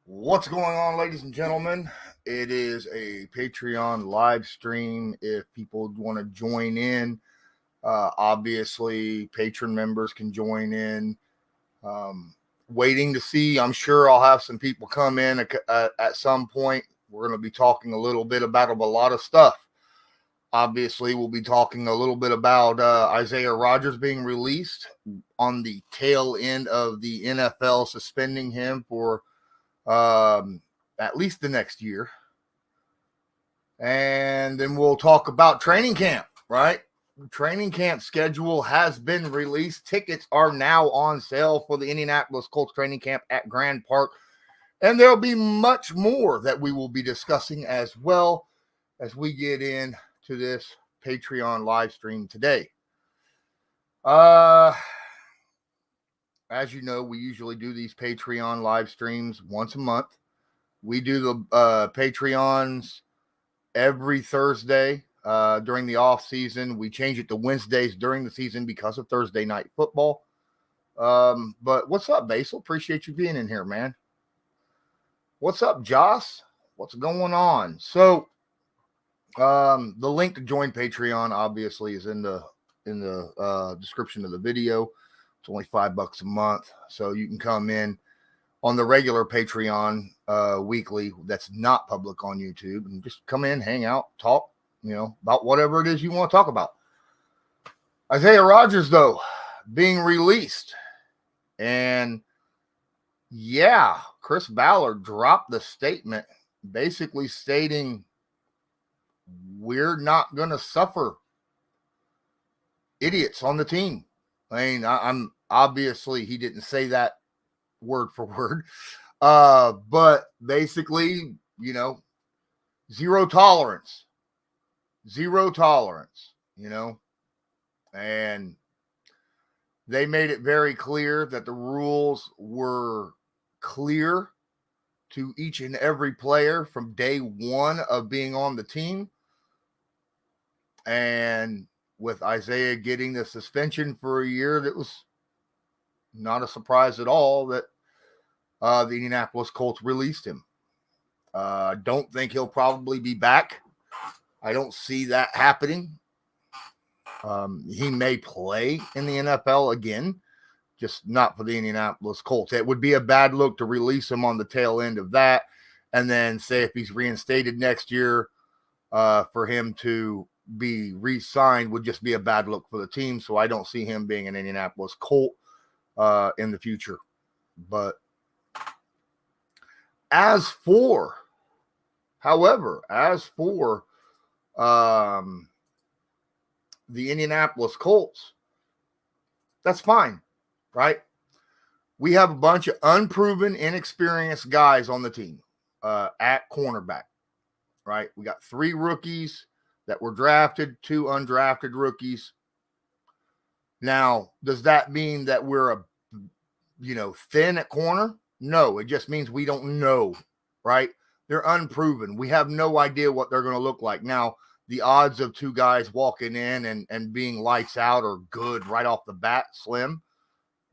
What's going on, ladies and gentlemen? It is a Patreon live stream. If people want to join in, obviously, patron members can join in. Waiting to see. I'm sure I'll have some people come in at some point. We're going to be talking a little bit about a lot of stuff. Obviously, we'll be talking a little bit about Isaiah Rodgers being released on the tail end of the NFL suspending him for at least the next year. And then we'll talk about training camp, right? The training camp schedule has been released. Tickets are now on sale for the Indianapolis Colts training camp at Grand Park. And there'll be much more that we will be discussing as well as we get into this Patreon live stream today. As you know, we usually do these Patreon live streams once a month. We do the Patreons every Thursday during the off season. We change it to Wednesdays during the season because of Thursday night football. But what's up, Basil? Appreciate you being in here, man. What's up, Joss? What's going on? So, the link to join Patreon obviously is in the description of the video. It's only $5 a month, so you can come in on the regular Patreon weekly that's not public on YouTube and just come in, hang out, talk, about whatever it is you want to talk about. Isaiah Rodgers, though, being released. And yeah, Chris Ballard dropped the statement basically stating we're not going to suffer idiots on the team. I mean, I'm obviously he didn't say that word for word, but basically, zero tolerance, and they made it very clear that the rules were clear to each and every player from day one of being on the team. And with Isaiah getting the suspension for a year, that was not a surprise at all that the Indianapolis Colts released him. Don't think he'll probably be back. I don't see that happening. He may play in the NFL again, just not for the Indianapolis Colts. It would be a bad look to release him on the tail end of that, and then say if he's reinstated next year, for him to be re-signed would just be a bad look for the team. So I don't see him being an Indianapolis Colt in the future. But as for the Indianapolis Colts, that's fine, right? We have a bunch of unproven, inexperienced guys on the team at cornerback, right? We got 3 rookies that were drafted, 2 undrafted rookies. Now, does that mean that we're thin at corner? No, it just means we don't know, right? They're unproven. We have no idea what they're going to look like. Now, the odds of 2 guys walking in and being lights out are good right off the bat, slim,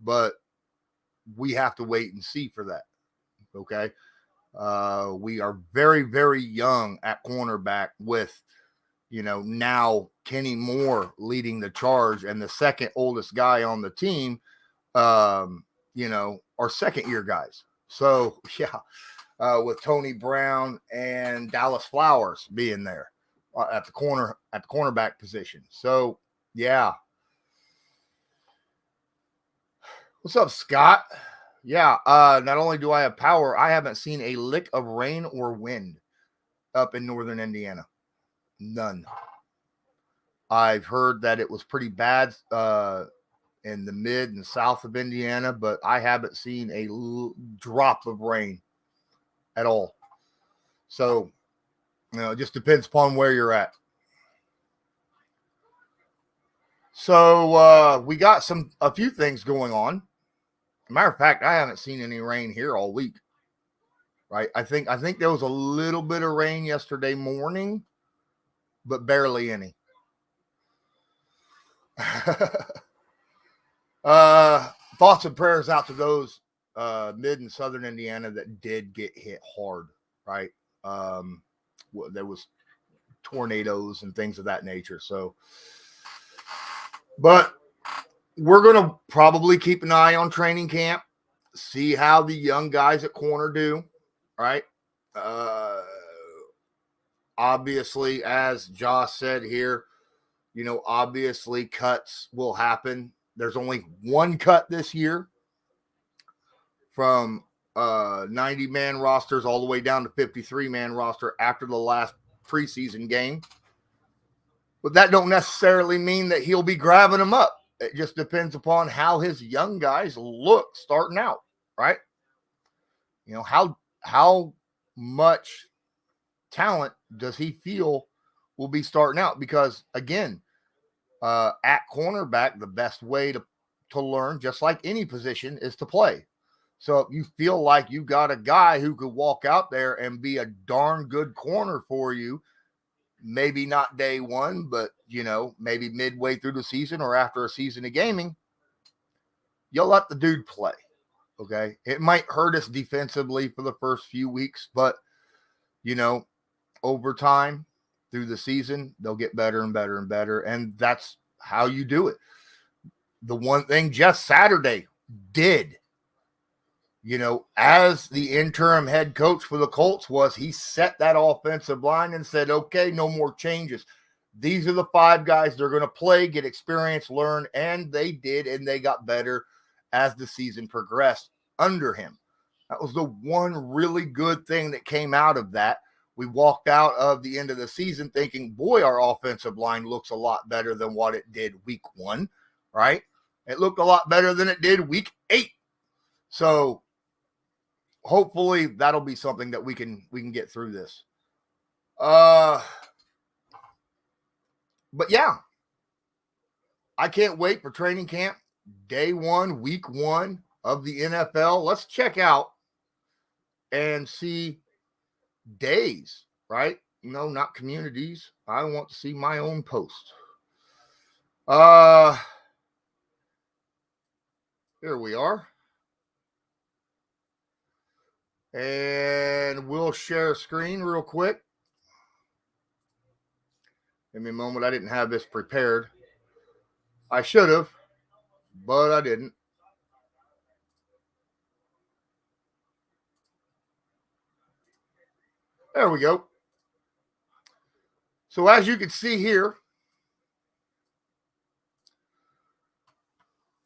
but we have to wait and see for that, okay? We are very, very young at cornerback with, now Kenny Moore leading the charge and the second oldest guy on the team, are second-year guys. So, yeah, with Tony Brown and Dallas Flowers being there at the cornerback position. So, yeah. What's up, Scott? Yeah, not only do I have power, I haven't seen a lick of rain or wind up in northern Indiana. None. I've heard that it was pretty bad in the mid and south of Indiana, but I haven't seen a drop of rain at all. So, it just depends upon where you're at. So, we got a few things going on. Matter of fact, I haven't seen any rain here all week. Right? I think there was a little bit of rain yesterday morning, but barely any. Thoughts and prayers out to those mid and southern Indiana that did get hit hard, right? There was tornadoes and things of that nature. So, but we're going to probably keep an eye on training camp, see how the young guys at corner do, right? Obviously, as Josh said here, obviously cuts will happen. There's only one cut this year from 90-man rosters all the way down to 53-man roster after the last preseason game. But that don't necessarily mean that he'll be grabbing them up. It just depends upon how his young guys look starting out, right? How much talent does he feel will be starting out? Because, again, at cornerback, the best way to learn, just like any position, is to play. So if you feel like you got a guy who could walk out there and be a darn good corner for you, maybe not day one, but, maybe midway through the season or after a season of gaming, you'll let the dude play, okay? It might hurt us defensively for the first few weeks, but, over time through the season, they'll get better and better and better, and that's how you do it. The one thing just Saturday did, as the interim head coach for the Colts, was he set that offensive line and said, okay, no more changes. These are the 5 guys they're going to play, get experience, learn, and they did, and they got better as the season progressed under him. That was the one really good thing that came out of that. We walked out of the end of the season thinking, boy, our offensive line looks a lot better than what it did week 1, right? It looked a lot better than it did week 8. So hopefully that'll be something that we can get through this. But yeah, I can't wait for training camp, day 1, week 1 of the NFL. Let's check out and see days, right? Not communities. I want to see my own post. Here we are. And we'll share a screen real quick. Give me a moment. I didn't have this prepared. I should have, but I didn't. There we go. So as you can see here,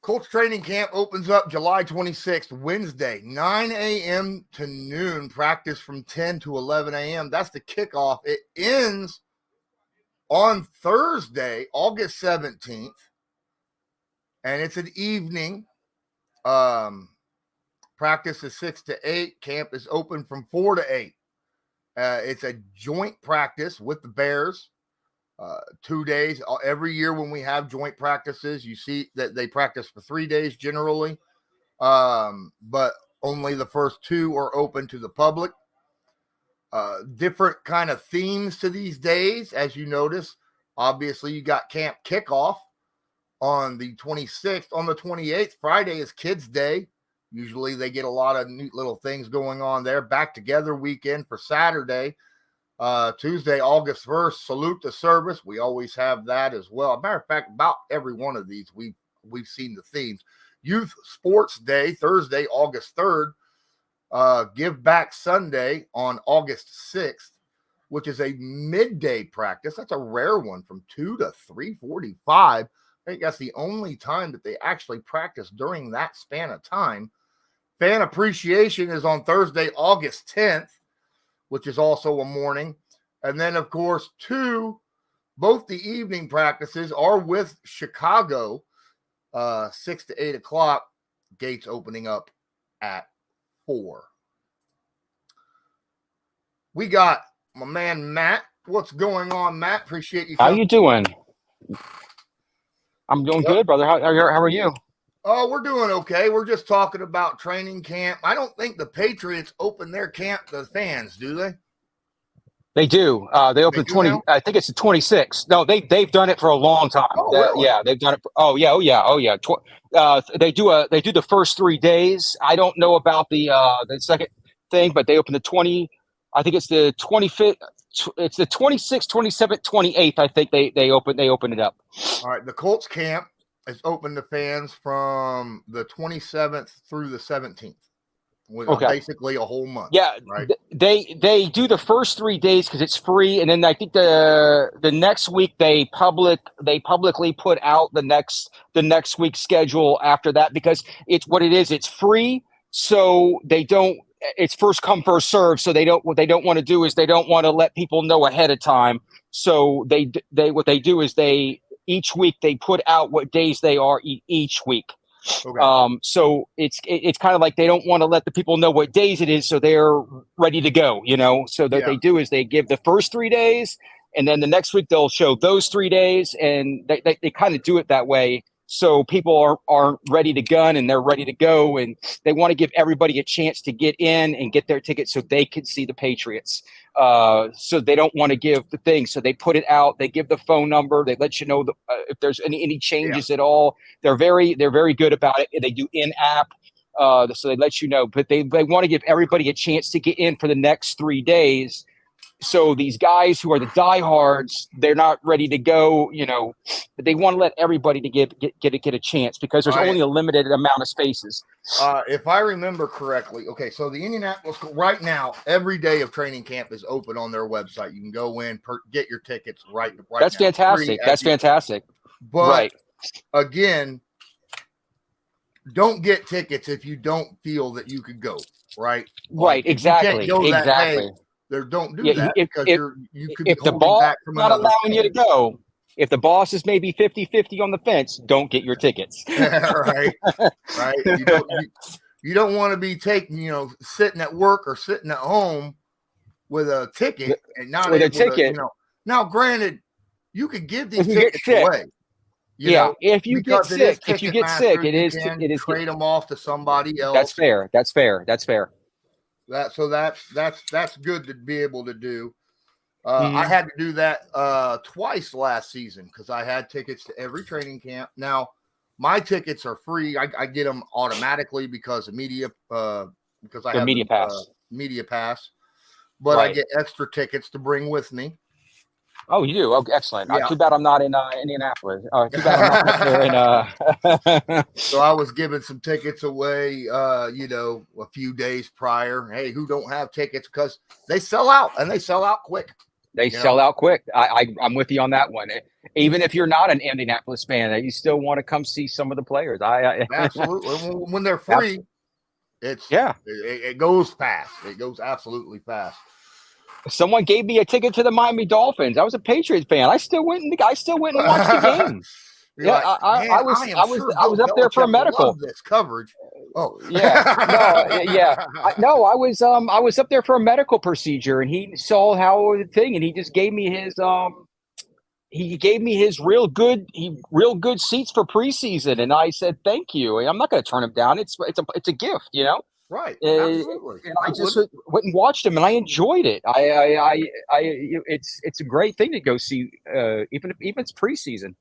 Colts training camp opens up July 26th, Wednesday, 9 a.m. to noon. Practice from 10 to 11 a.m. That's the kickoff. It ends on Thursday, August 17th, and it's an evening. Practice is 6 to 8. Camp is open from 4 to 8. It's a joint practice with the Bears. 2 days. Every year when we have joint practices, you see that they practice for 3 days generally, but only the first 2 are open to the public. Different kind of themes to these days, as you notice. Obviously, you got camp kickoff on the 26th. On the 28th, Friday is Kids Day. Usually they get a lot of neat little things going on there. Back together weekend for Saturday. Tuesday, August 1st, salute to service. We always have that as well. As a matter of fact, about every one of these, we've seen the themes. Youth Sports Day, Thursday, August 3rd. Give Back Sunday on August 6th, which is a midday practice. That's a rare one, from 2 to 3:45. I think that's the only time that they actually practice during that span of time. Fan Appreciation is on Thursday, August 10th, which is also a morning. And then, of course, both the evening practices are with Chicago, 6 to 8 o'clock, gates opening up at 4. We got my man, Matt. What's going on, Matt? Appreciate you. How you doing? I'm doing good, brother. How are you? Oh, we're doing okay. We're just talking about training camp. I don't think the Patriots open their camp to fans, do they? They do. They They open do now? I think it's the 26th. No, they've done it for a long time. Oh, really? Yeah, they've done it. Oh yeah. They do the first 3 days. I don't know about the second thing, but they open the 20. I think it's the 25th. It's the 26th, 27th, 28th. I think they open it up. All right. The Colts camp is open to fans from the 27th through the 17th. Okay. Basically a whole month. Yeah, Right. they do the first 3 days because it's free, and then I think the next week they publicly put out the next week's schedule after that, because it's what it is. It's free, so they don't. It's first come first serve. So what they don't want to do is they don't want to let people know ahead of time. So what they do is each week they put out what days they are each week. Okay. So it's kind of like they don't want to let the people know what days it is, so they're ready to go, So that they do is they give the first 3 days, and then the next week they'll show those 3 days, and they kind of do it that way. So people aren't ready to gun, and they're ready to go, and they want to give everybody a chance to get in and get their tickets so they can see the Patriots. So they don't want to give the thing. So they put it out. They give the phone number. They let you know if there's any changes at all. They're very good about it. They do in-app. So they let you know. But they want to give everybody a chance to get in for the next 3 days. So these guys who are the diehards, they're not ready to go, but they want to let everybody to get a chance, because there's only a limited amount of spaces. If I remember correctly, okay, so the Indianapolis right now, every day of training camp is open on their website. You can go in, get your tickets right. That's now, fantastic. That's fantastic. But again, don't get tickets if you don't feel that you could go. Right. Right. Exactly. Exactly. Don't do that, because you could be if the boss is not allowing you to go. If the boss is maybe 50-50 on the fence, don't get your tickets. Right. You don't want to be sitting at work or sitting at home with a ticket and not with able a ticket. To, Now, granted, you could give these tickets away. If you get sick, it is trade them off to somebody else. That's fair. That's good to be able to do. I had to do that twice last season because I had tickets to every training camp. Now, my tickets are free. I get them automatically because of media because I have media pass. Media pass, but I get extra tickets to bring with me. Oh, you do? Oh, excellent. Too bad I'm not in Indianapolis. Too bad I'm not up there in. So I was giving some tickets away, a few days prior. Hey, who don't have tickets? Because they sell out, and they sell out quick. They sell out quick. I'm with you on that one. Even if you're not an Indianapolis fan, you still want to come see some of the players. Absolutely. When they're free, it goes fast. It goes absolutely fast. Someone gave me a ticket to the Miami Dolphins. I was a Patriots fan. I still went and watched the game. I was up there for a medical. This coverage. Oh I was up there for a medical procedure, and he saw how the thing, and he just gave me his real good seats for preseason, and I said thank you. I'm not going to turn him down. It's a gift, Right. Absolutely. And I just went and watched him, and I enjoyed it. It's a great thing to go see, even if it's preseason.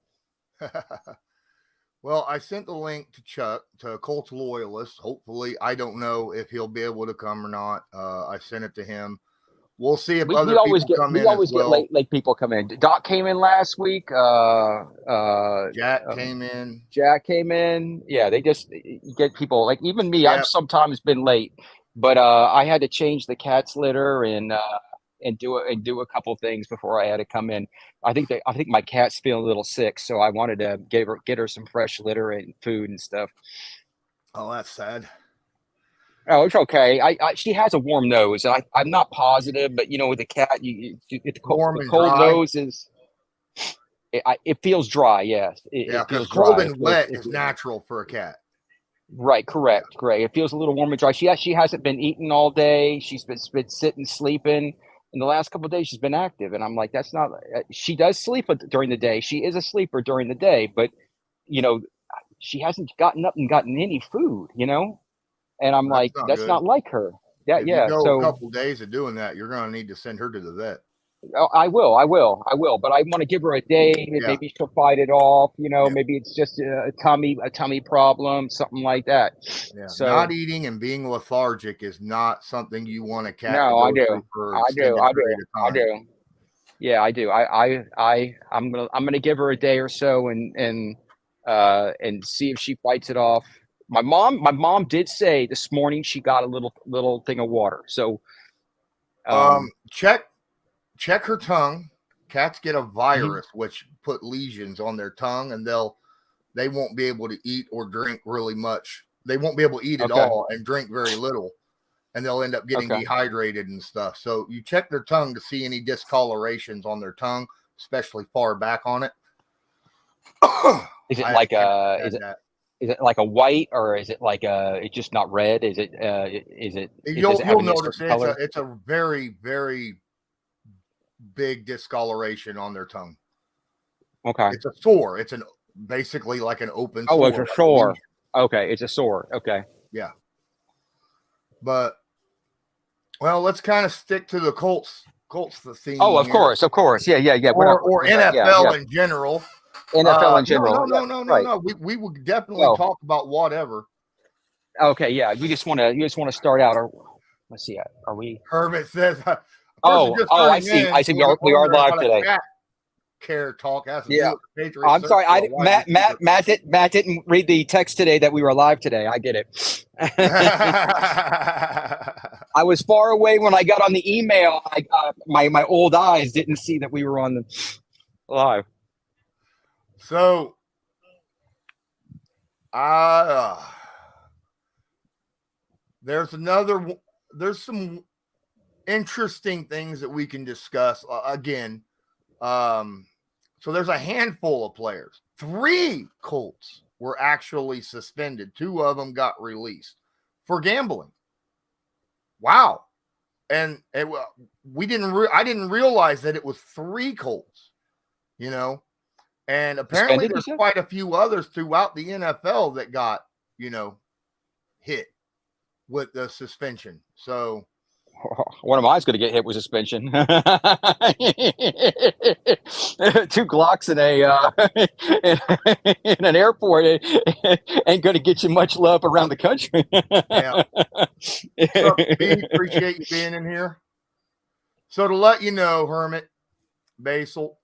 Well, I sent the link to Chuck, to Colts Loyalist. Hopefully, I don't know if he'll be able to come or not. I sent it to him. We'll see if other people come in. We always get late people come in. Doc came in last week. Jack came in. Yeah, they just get people like even me. I've sometimes been late, but I had to change the cat's litter and do a couple things before I had to come in. I think my cat's feeling a little sick, so I wanted to get her some fresh litter and food and stuff. Oh, that's sad. Oh, it's okay. She has a warm nose, and I'm not positive, but with the cat, the cold nose is. It feels dry. Yes, it feels dry. Cold and wet is natural for a cat. Right. Correct. It feels a little warm and dry. She hasn't been eating all day. She's been sitting, sleeping. In the last couple of days, she's been active, and I'm like, that's not. She does sleep during the day. She is a sleeper during the day, but she hasn't gotten up and gotten any food. And I'm like, that's not like her. Yeah. If you go a couple of days of doing that, you're going to need to send her to the vet. Oh, I will. But I want to give her a day. Yeah. Maybe she'll fight it off. Yeah. Maybe it's just a tummy problem, something like that. Yeah. So Not eating and being lethargic is not something you want a cat to no, I go do. through for an I do. extended I do. period of I time. do. Yeah, I do. I'm gonna give her a day or so and see if she fights it off. My mom did say this morning she got a little thing of water. So Check her tongue. Cats get a mhm. virus which put lesions on their tongue, and they won't be able to eat or drink really much. They won't be able to eat at Okay. all and drink very little, and they'll end up getting Okay. dehydrated and stuff. So you check their tongue to see any discolorations on their tongue, especially far back on it. Is it I like have a had is it that. is it like a white, or is it like it's just not red? Does it You'll have any notice certain color? it's a very, very big discoloration on their tongue. Okay. It's a sore. It's basically like an open Oh, sore. it's a like sore. lesion. Okay, it's a sore. Okay. Yeah. But well, let's kind of stick to the Colts the theme Oh, of here. course. Yeah. Or NFL in general. NFL in general. No. We would definitely Well, talk about whatever. okay, yeah. You just want to start out. Or let's see. Are we? Hermit says, a person Oh, just I turning see. in We are wondering live how the today. cat care talk has to do Yeah. with the Patriots. I'm sorry. Matt didn't read the text today that we were live today. I get it. I was far away when I got on the email. My old eyes didn't see that we were on the live. So, there's some interesting things that we can discuss again. So there's a handful of players. 3 Colts were actually suspended. 2 of them got released for gambling. Wow. And I didn't realize that it was 3 Colts, and apparently there's quite a few others throughout the NFL that got, hit with the suspension. So one of mine's going to get hit with suspension. 2 Glocks in an airport ain't going to get you much love around the country. Yeah. What's up, Pete? Appreciate you being in here. So to let you know, Hermit, Basil,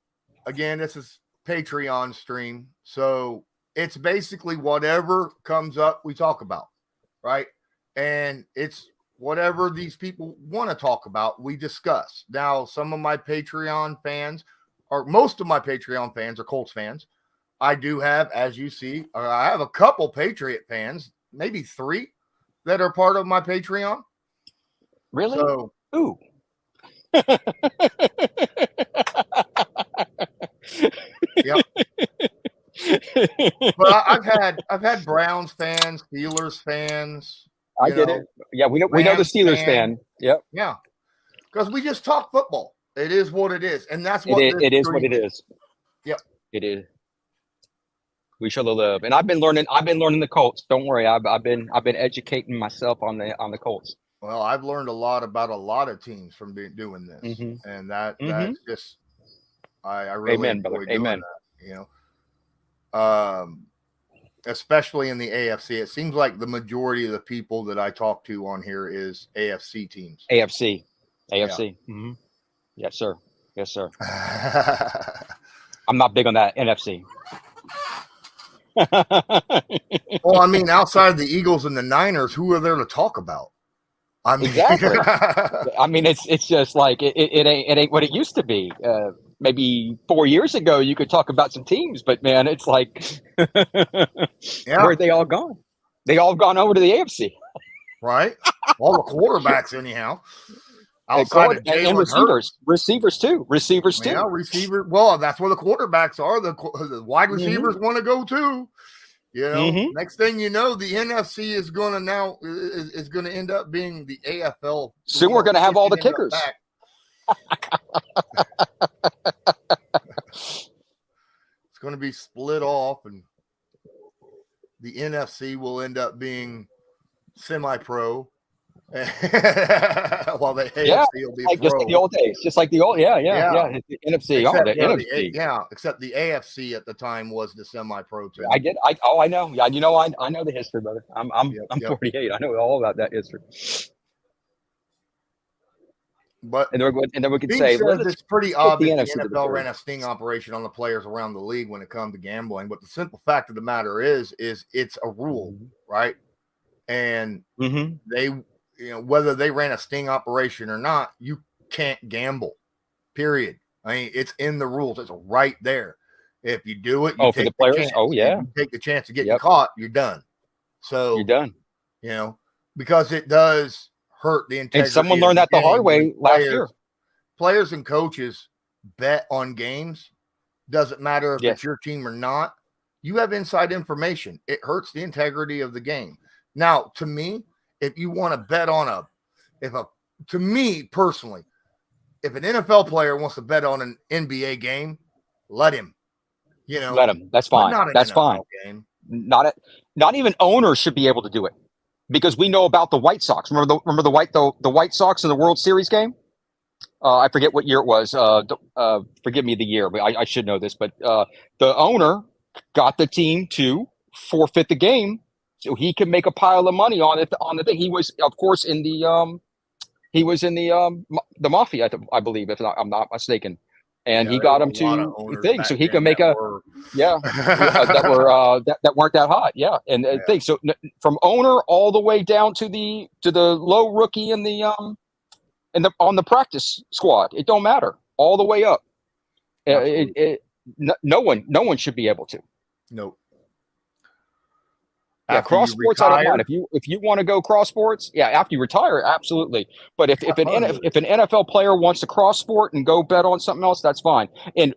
again, this is Patreon stream. So it's basically whatever comes up, we talk about, right? And it's whatever these people want to talk about, we discuss. Now, some of my Patreon fans, or most of my Patreon fans, are Colts fans. I do have, as you see, I have a couple Patriot fans, maybe 3 that are part of my Patreon. Really? So, ooh. Yep. But I've had Browns fans, Steelers fans. I get it. Yeah, we know the Steelers fan. Yep. Yeah, because we just talk football. It is what it is, and that's what it is. What it is. Yep, it is. We shall live, and I've been learning the Colts. Don't worry, I've been educating myself on the Colts. Well, I've learned a lot about a lot of teams from doing this, and that's just I really Amen, enjoy brother. doing Amen. that. Especially in the AFC, it seems like the majority of the people that I talk to on here is AFC teams. AFC. Yeah. Mm-hmm. Yes, sir. I'm not big on that NFC. Well, I mean, outside the Eagles and the Niners, who are there to talk about? I mean, exactly. I mean, it's just like it ain't what it used to be. Maybe 4 years ago, you could talk about some teams, but man, it's like, where'd they all gone? They all gone over to the AFC, right? All the quarterbacks, anyhow. Outside of Jalen receivers too. Yeah, receiver. Well, that's where the quarterbacks are. The wide receivers want to go too. Next thing you know, the NFC is going to is going to end up being the AFL. Soon we're going to have all the kickers. It's going to be split off, and the NFC will end up being semi-pro, Well, the Yeah, AFC will be like just like the old days, just like the old, Yeah. The NFC, Except, the well, NFC. except the AFC at the time was the semi-pro team. I know. Yeah, you know, I know the history, brother. I'm Yep. 48. I know all about that history. But and then we could being say, said, it's pretty obvious the NFC NFL ran a sting operation on the players around the league when it comes to gambling. But the simple fact of the matter is it's a rule, right? And they, whether they ran a sting operation or not, you can't gamble. Period. I mean, it's in the rules. It's right there. If you do it, you take for the players. chance. Oh yeah, you take the chance to get you caught. You're done. So you're done. Because it does hurt the integrity. And someone learned that the hard way last year. Players and coaches bet on games. Doesn't matter if it's your team or not. You have inside information. It hurts the integrity of the game. Now, to me, if you want to bet on to me personally, if an NFL player wants to bet on an NBA game, let him. Let him. That's fine. That's fine. Game. Not even owners should be able to do it, because we know about the White Sox. Remember the White Sox in the World Series game? I forget what year it was. Forgive me the year, but I should know this. But the owner got the team to forfeit the game so he could make a pile of money on it. On the thing, he was, of course, in the mafia, I believe, if I'm not mistaken. And he got him to the thing so he can make that weren't that hot. Yeah. And thing. So from owner all the way down to the low rookie in the on the practice squad, it don't matter, all the way up. No one should be able to. Nope. Yeah, cross sports, I don't mind. If you want to go cross sports, after you retire, absolutely. But if an NFL player wants to cross sport and go bet on something else, that's fine. And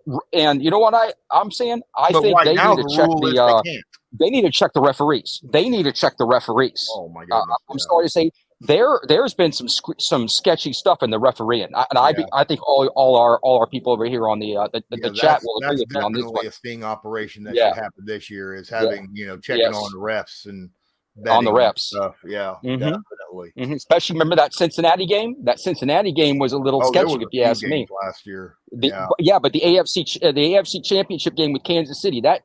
you know what I'm saying? I think they need to check they need to check the referees. They need to check the referees. Oh my goodness! I'm sorry to say, there's been some sketchy stuff in the refereeing, I think all our people over here on the chat will agree with me on this one. Definitely a sting operation that should happen this year is having checking on the refs and on the refs stuff. Yeah, definitely. Especially remember that Cincinnati game. That Cincinnati game was a little sketchy, if you ask me. Last year, but the AFC Championship game with Kansas City, that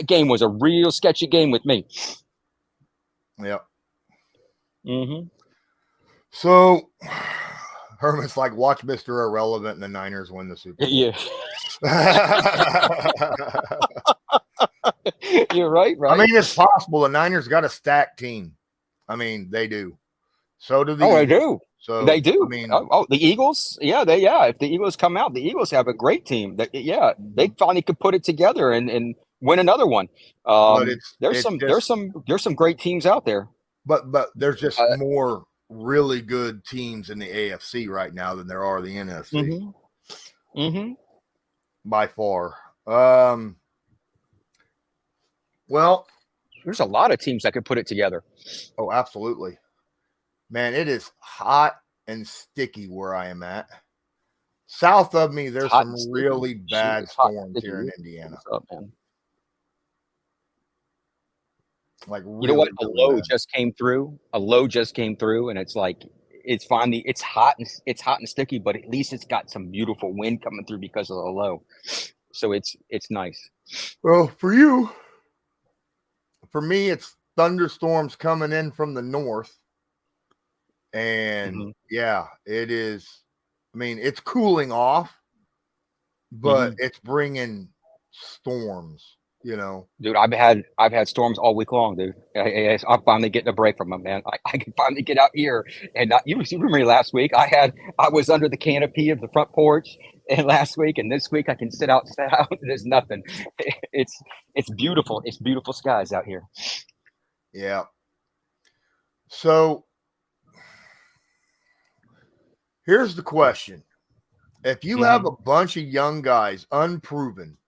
game was a real sketchy game with me. Yep. So Herman's like, watch Mr. Irrelevant and the Niners win the Super Bowl. Yeah. You're right. I mean, it's possible. The Niners got a stacked team. I mean, they do. So do the Eagles. They do. So they do. I mean, the Eagles. If the Eagles come out, the Eagles have a great team. They finally could put it together and win another one. There's some great teams out there. But there's just more really good teams in the AFC right now than there are the NFC. By far. Well, there's a lot of teams that could put it together. Oh, absolutely. Man, it is hot and sticky where I am at. South of me, there's some really bad storms here in Indiana. What's up, man? Like, really, you know what? A low just came through, and it's like it's hot and sticky, but at least it's got some beautiful wind coming through because of the low. So it's nice. Well, for me, it's thunderstorms coming in from the north. And it is. I mean, it's cooling off, but it's bringing storms. Dude, I've had storms all week long, dude. I'm finally getting a break from them, man. I can finally get out here, and you remember last week I was under the canopy of the front porch, and last week and this week I can sit out. There's nothing. It's beautiful. It's beautiful skies out here. Yeah. So here's the question: if you have a bunch of young guys, unproven,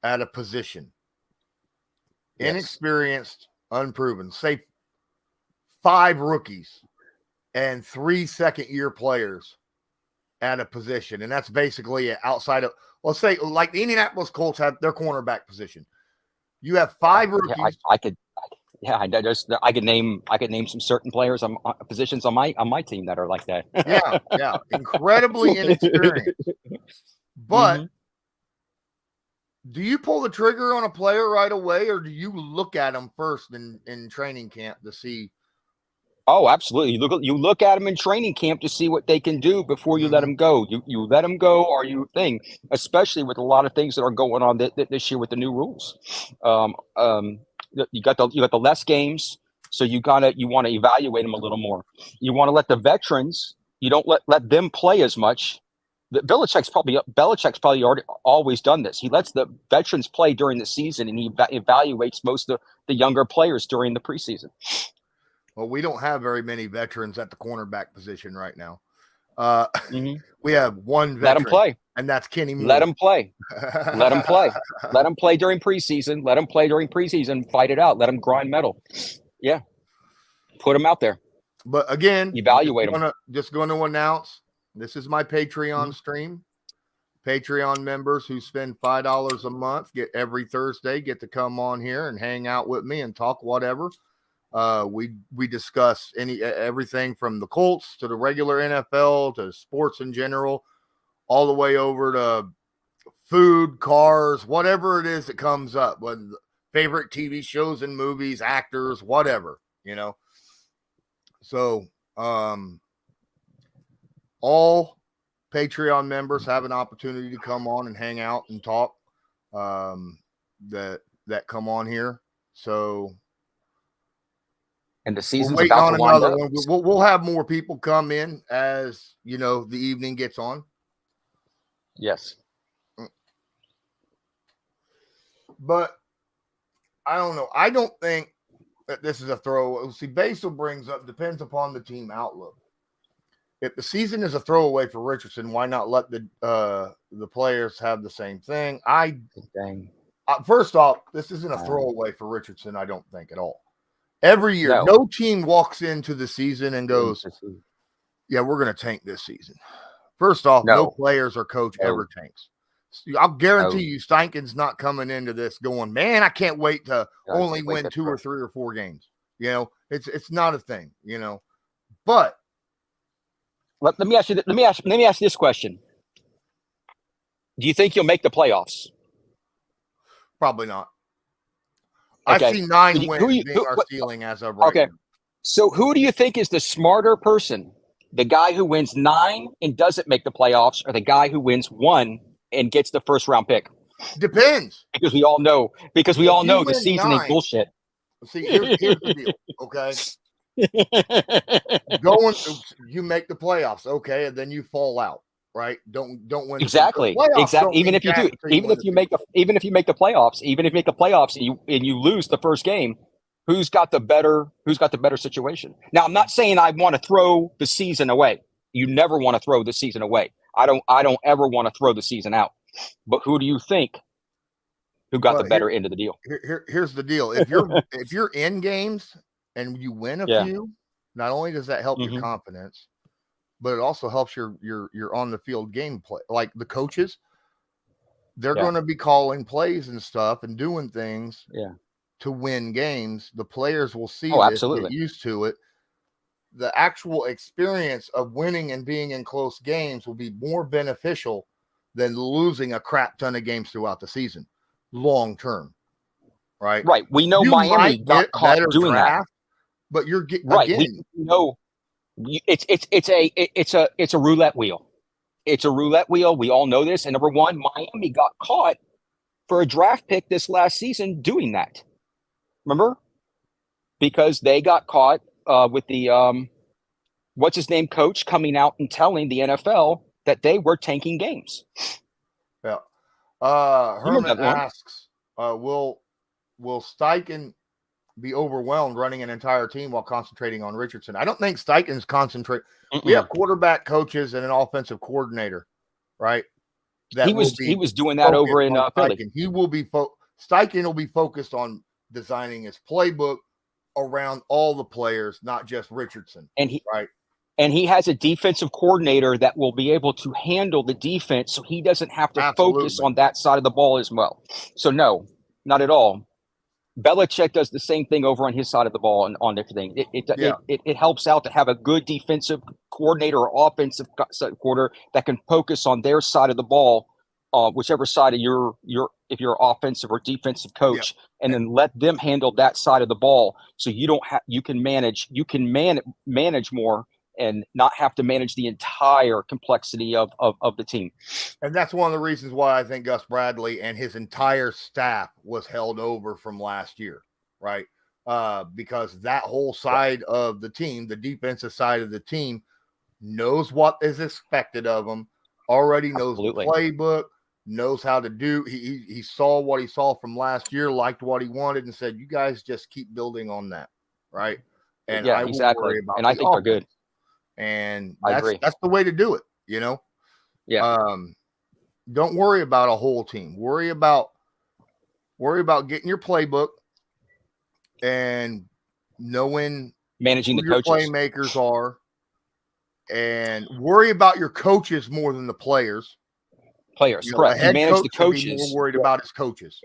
at a position, inexperienced, unproven, say 5 rookies and 3 second-year players at a position, and that's basically outside of, let's say, like the Indianapolis Colts have their cornerback position. You have 5 rookies. Yeah, I could name some certain players on positions on my team that are like that. Yeah, incredibly inexperienced. But do you pull the trigger on a player right away, or do you look at them first in training camp to see? Oh, absolutely. You look at them in training camp to see what they can do before you let them go. You let them go, or you think, especially with a lot of things that are going on this year with the new rules. You got the less games, so you want to evaluate them a little more. You want to let the veterans. You don't let them play as much. Belichick's probably always done this. He lets the veterans play during the season, and he evaluates most of the younger players during the preseason. Well, we don't have very many veterans at the cornerback position right now. We have one veteran. Let him play. And that's Kenny Moore. Let him play. Let him play. Let him play during preseason. Let him play during preseason. Fight it out. Let him grind metal. Yeah. Put him out there. But again, evaluate him. Just going to announce, this is my Patreon stream. Patreon members who spend $5 a month get every Thursday get to come on here and hang out with me and talk whatever. We discuss everything from the Colts to the regular NFL to sports in general, all the way over to food, cars, whatever it is that comes up, whether favorite TV shows and movies, actors, whatever, So, all Patreon members have an opportunity to come on and hang out and talk, that come on here. So, and the season's about to wind up. We'll have more people come in as the evening gets on. Yes. But I don't know. I don't think that this is a throwaway. See, Basil brings up, depends upon the team outlook. If the season is a throwaway for Richardson, why not let the players have the same thing? First off, this isn't a throwaway for Richardson, I don't think, at all. Every year, no team walks into the season and goes, yeah, we're going to tank this season. First off, no players or coach ever tanks. I'll guarantee you Steichen's not coming into this going, man, I can't wait to only win 2 or 3 or 4 games. It's not a thing, But let me ask you this question. Do you think you'll make the playoffs? Probably not. Okay. I see 9 wins being our ceiling as of right now. So who do you think is the smarter person? The guy who wins 9 and doesn't make the playoffs, or the guy who wins 1 and gets the first round pick? Depends. Because we all know the season is bullshit. See, here's the deal, okay? You make the playoffs, okay, and then you fall out, right? Don't win exactly. Even if you do, even if you make the playoffs, and you lose the first game, who's got the better situation? Now, I'm not saying I want to throw the season away. You never want to throw the season away. I don't ever want to throw the season out. But who do you think who got the better end of the deal? Here's the deal. If you're in games and you win a few, not only does that help your confidence, but it also helps your on the field gameplay. Like the coaches, they're going to be calling plays and stuff and doing things to win games. The players will see this, get used to it. The actual experience of winning and being in close games will be more beneficial than losing a crap ton of games throughout the season, long term. Right. Right. We know Miami got caught doing that, but you're getting we know it's a roulette wheel. It's a roulette wheel. We all know this. And number one, Miami got caught for a draft pick this last season doing that. Remember? Because they got caught with the what's his name coach coming out and telling the NFL that they were tanking games. Yeah. Herman asks, will Steichen be overwhelmed running an entire team while concentrating on Richardson? I don't think Steichen's concentrate. We have quarterback coaches and an offensive coordinator, right? He was doing that over in Philly. He will be Steichen will be focused on designing his playbook around all the players, not just Richardson. And he has a defensive coordinator that will be able to handle the defense, so he doesn't have to focus on that side of the ball as well. So no, not at all. Belichick does the same thing over on his side of the ball and on everything. It helps out to have a good defensive coordinator or offensive coordinator that can focus on their side of the ball, whichever side of your if you're offensive or defensive coach, and then let them handle that side of the ball. So you can manage more and not have to manage the entire complexity of the team. And that's one of the reasons why I think Gus Bradley and his entire staff was held over from last year, right? Because that whole side of the team, the defensive side of the team, knows what is expected of them, already knows the playbook, knows how to do. He saw what he saw from last year, liked what he wanted, and said, you guys just keep building on that, right? And I won't worry about I think they're good. And that's the way to do it, you know? Yeah. Don't worry about a whole team. Worry about getting your playbook and knowing managing who the your coaches. Playmakers are, and worry about your coaches more than the players. Correct. You manage the coaches. More worried about his coaches.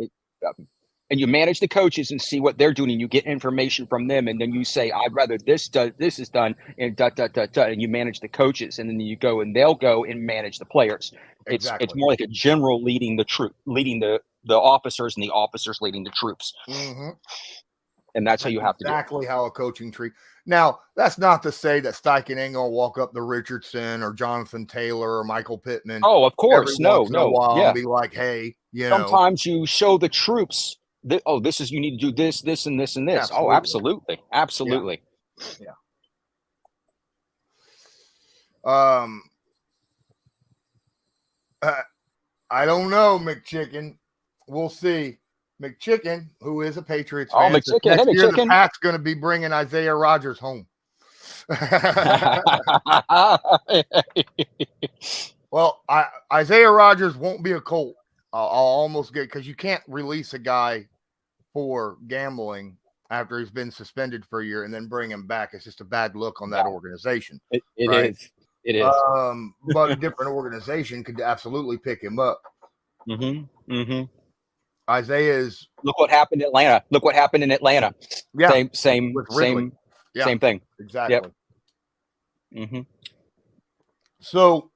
And you manage the coaches and see what they're doing, and you get information from them, and then you say, I'd rather this is done, and and you manage the coaches, and then you go and they'll go and manage the players. Exactly. It's more like a general leading the officers, and the officers leading the troops. Mm-hmm. And that's how you have to do it. Exactly how a coaching tree. Now, that's not to say that Steichen ain't gonna walk up to Richardson or Jonathan Taylor or Michael Pittman. Oh, of course. No. And be like, hey, sometimes you show the troops that, you need to do this, this, and this, and this. Absolutely. Oh, absolutely. Absolutely. Yeah. I don't know, McChicken. We'll see. McChicken, who is a Patriots fan, McChicken. Next year the Pats going to be bringing Isaiah Rodgers home. Well, Isaiah Rodgers won't be a Colt. I'll almost get, because you can't release a guy for gambling after he's been suspended for a year and then bring him back. It's just a bad look on that organization. It is. But a different organization could absolutely pick him up. Mm-hmm. Mm-hmm. Isaiah is. Look what happened in Atlanta. Yeah. Same thing. Exactly. Yep. Mm-hmm. So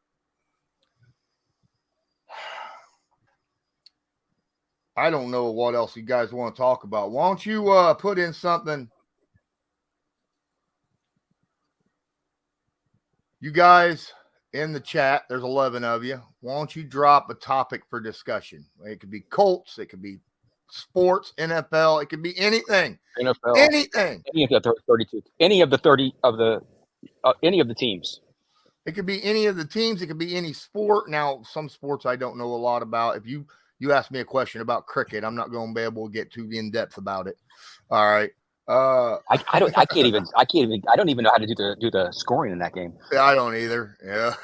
I don't know what else you guys want to talk about. Why don't you put in something? You guys in the chat, there's 11 of you. Why don't you drop a topic for discussion? It could be Colts, it could be sports, NFL, it could be anything. NFL, anything. Any of the 32, any of the 30 of the any of the teams. It could be any of the teams. It could be any sport. Now, some sports I don't know a lot about. If you ask me a question about cricket, I'm not going to be able to get too in depth about it. All right. I can't even I don't even know how to do the scoring in that game. I don't either. Yeah.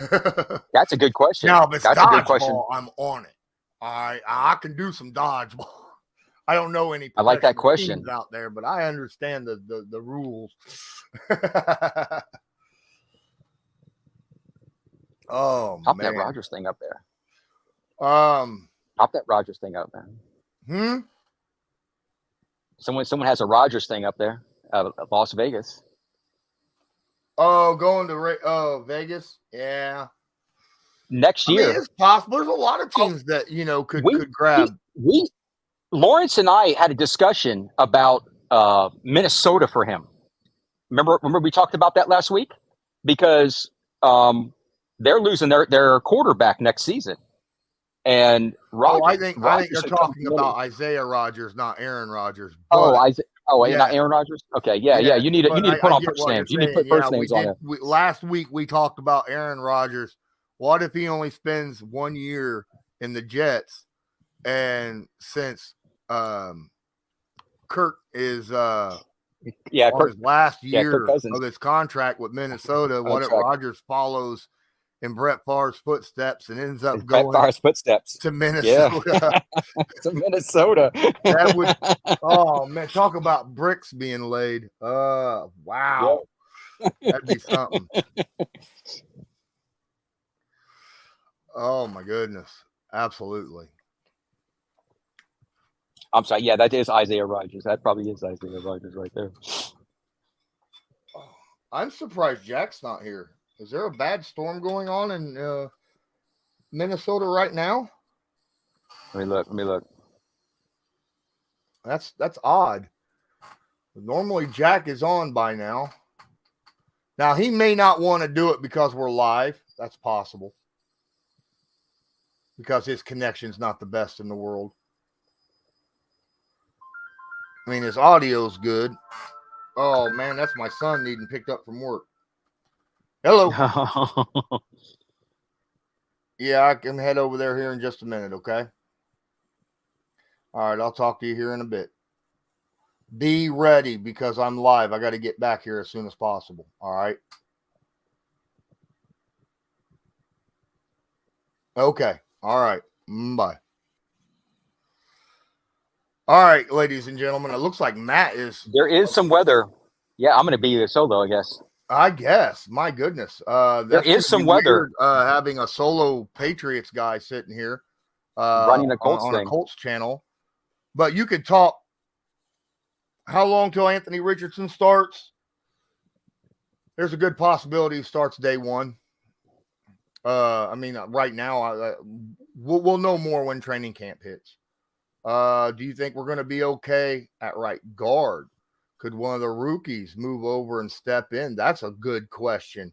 That's a good question. Now, if it's dodgeball, I'm on it. I can do some dodgeball. I don't know any. I like that question out there, but I understand the rules. Oh, Pop man. that Rodgers thing up there. Pop that Rodgers thing up there. Someone has a Rodgers thing up there, Las Vegas. Oh, going to Vegas? Yeah. Next year. It's possible. There's a lot of teams that, could grab. Lawrence and I had a discussion about Minnesota for him. Remember we talked about that last week? Because they're losing their quarterback next season. And Rodgers, I think you're talking about Isaiah Rodgers, not Aaron Rodgers. Not Aaron Rodgers? Okay, yeah. You need to put on first names. You need to put first names on it. Last week we talked about Aaron Rodgers. What if he only spends 1 year in the Jets? And since Kirk is on his last year of his contract with Minnesota, what if Rodgers follows in Brett Favre's footsteps and ends up going to Minnesota? To Minnesota. That would, oh man, talk about bricks being laid. Wow. Yep. That'd be something. Oh my goodness. Absolutely. I'm sorry. Yeah, that is Isaiah Rodgers. That probably is Isaiah Rodgers right there. I'm surprised Jack's not here. Is there a bad storm going on in Minnesota right now? Let me look. That's odd. Normally Jack is on by now. Now he may not want to do it because we're live. That's possible. Because his connection's not the best in the world. I mean, his audio's good. Oh man, that's my son needing picked up from work. Hello. Yeah, I can head over there here in just a minute, okay? All right, I'll talk to you here in a bit. Be ready because I'm live. I got to get back here as soon as possible. All right. Okay. All right. Bye. All right, ladies and gentlemen. It looks like Matt is. There is some weather. Yeah, I'm going to be a solo, I guess. I guess. My goodness. There is some weather. Weird, having a solo Patriots guy sitting here running a Colts on thing. A Colts channel. But you could talk. How long till Anthony Richardson starts? There's a good possibility he starts day one. I mean, right now, we'll know more when training camp hits. Do you think we're going to be okay at right guard? Could one of the rookies move over and step in? That's a good question.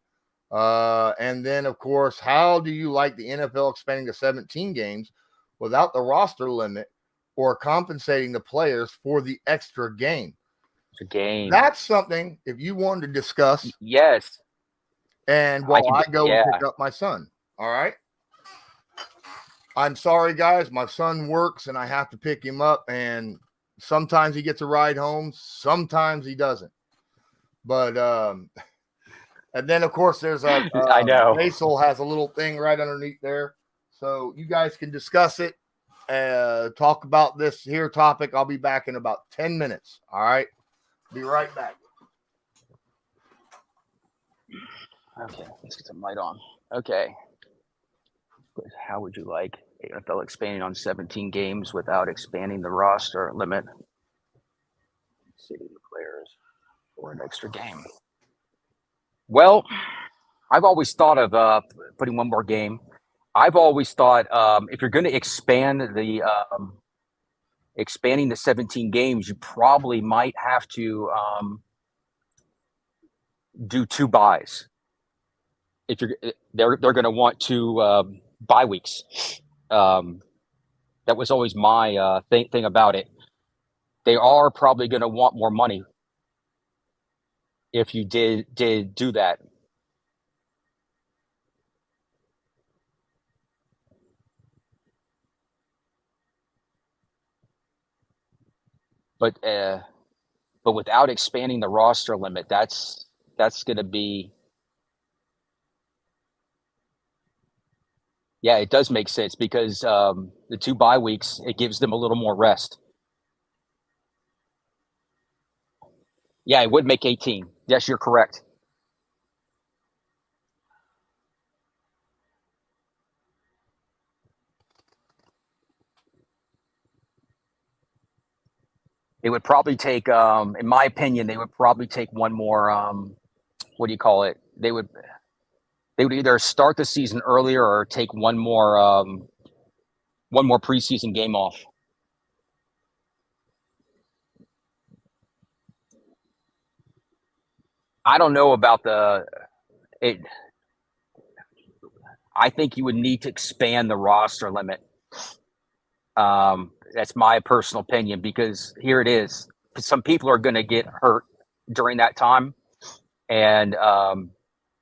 And then, of course, how do you like the NFL expanding to 17 games without the roster limit or compensating the players for the extra game? It's a game. That's something, if you wanted to discuss. Yes. And while I go and pick up my son. All right. I'm sorry, guys. My son works and I have to pick him up. And sometimes he gets a ride home. Sometimes he doesn't. But, and then, of course, there's a, I know. Basil has a little thing right underneath there. So you guys can discuss it. Talk about this here topic. I'll be back in about 10 minutes. All right. Be right back. Okay, let's get some light on. Okay. How would you like NFL expanding on 17 games without expanding the roster limit? City players for an extra game. Well, I've always thought of putting one more game. I've always thought if you're going to expand the expanding the 17 games, you probably might have to do 2 buys. If they're going to want 2 bye weeks. That was always my thing about it. They are probably going to want more money if you did do that. But without expanding the roster limit, that's going to be. Yeah, it does make sense because the 2 bye weeks, it gives them a little more rest. Yeah, it would make 18. Yes, you're correct. It would probably take, in my opinion, they would probably take one more, what do you call it? They would either start the season earlier or take one more preseason game off. I don't know about it. I think you would need to expand the roster limit. That's my personal opinion because here it is. Some people are going to get hurt during that time, and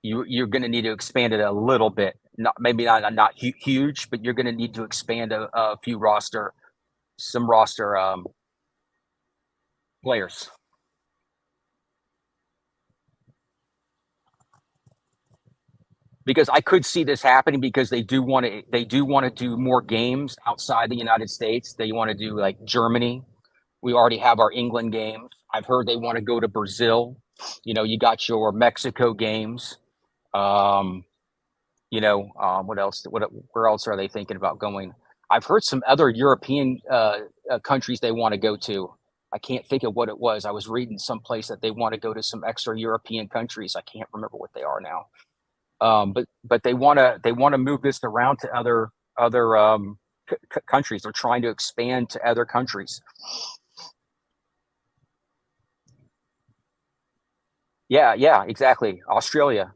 you're going to need to expand it a little bit. Maybe not huge, but you're going to need to expand a few roster players. Because I could see this happening because they do want to do more games outside the United States. They want to do like Germany. We already have our England games. I've heard they want to go to Brazil. You got your Mexico games. What else? Where else are they thinking about going? I've heard some other European countries they want to go to. I can't think of what it was. I was reading someplace that they want to go to some extra European countries. I can't remember what they are now. But they want to move this around to other countries. They're trying to expand to other countries. Yeah, exactly. Australia.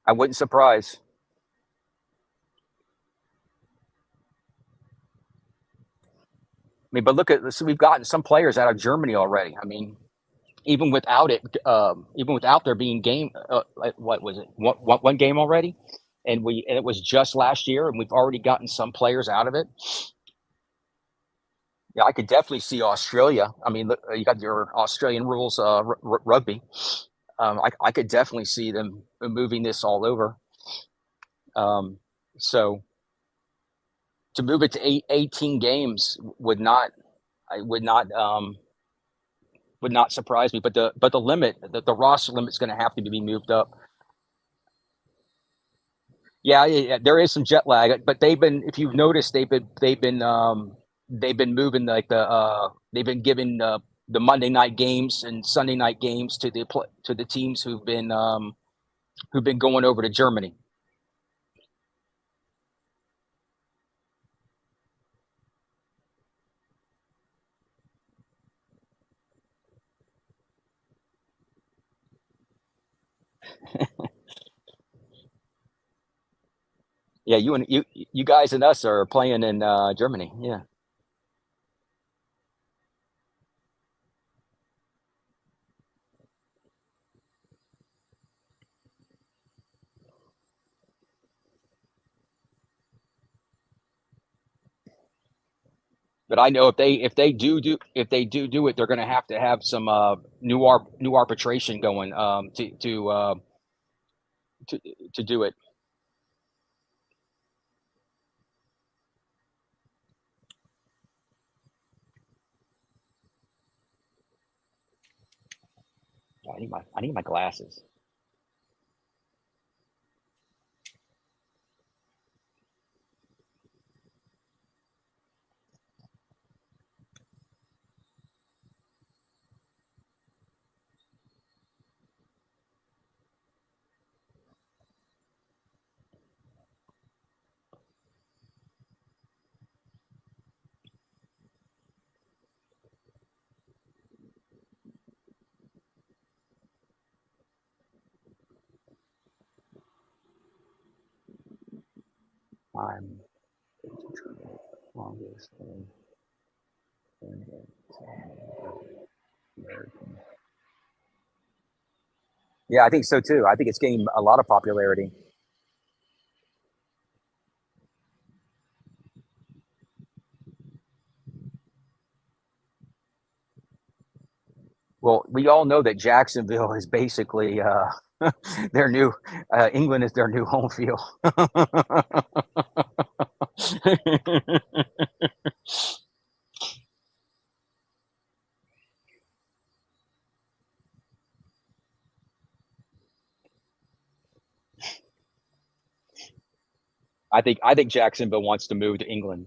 I wouldn't surprise. I mean, but look at this. We've gotten some players out of Germany already. I mean, even without there being game, what was it? One game already, and it was just last year, and we've already gotten some players out of it. Yeah, I could definitely see Australia. I mean, look, you got your Australian rules, rugby. I could definitely see them moving this all over. So to move it to 18 games would not surprise me. But the limit, the roster limit is going to have to be moved up. Yeah, there is some jet lag, but if you've noticed, they've been moving they've been giving the Monday night games and Sunday night games to the teams who've been going over to Germany. Yeah, you guys and us are playing in Germany. Yeah. But I know if they do it, they're going to have some new arbitration going to do it. Oh, I need my glasses. I'm longest American. Yeah, I think so too. I think it's gaining a lot of popularity. Well, we all know that Jacksonville is basically their new England is their new home field. I think Jacksonville wants to move to England.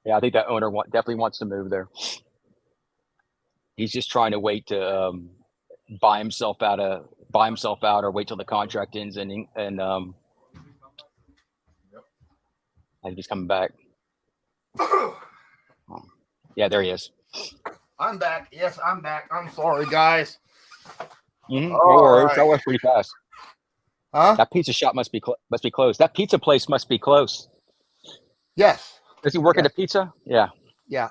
Yeah, I think that owner definitely wants to move there. He's just trying to wait to buy himself out, or wait till the contract ends and I think he's coming back. Yeah, there he is. I'm back. Yes, I'm back. I'm sorry, guys. Mm-hmm. Right. That was pretty fast. Huh? That pizza shop must be closed. That pizza place must be close. Yes. Does he work at a pizza? Yeah. Yeah.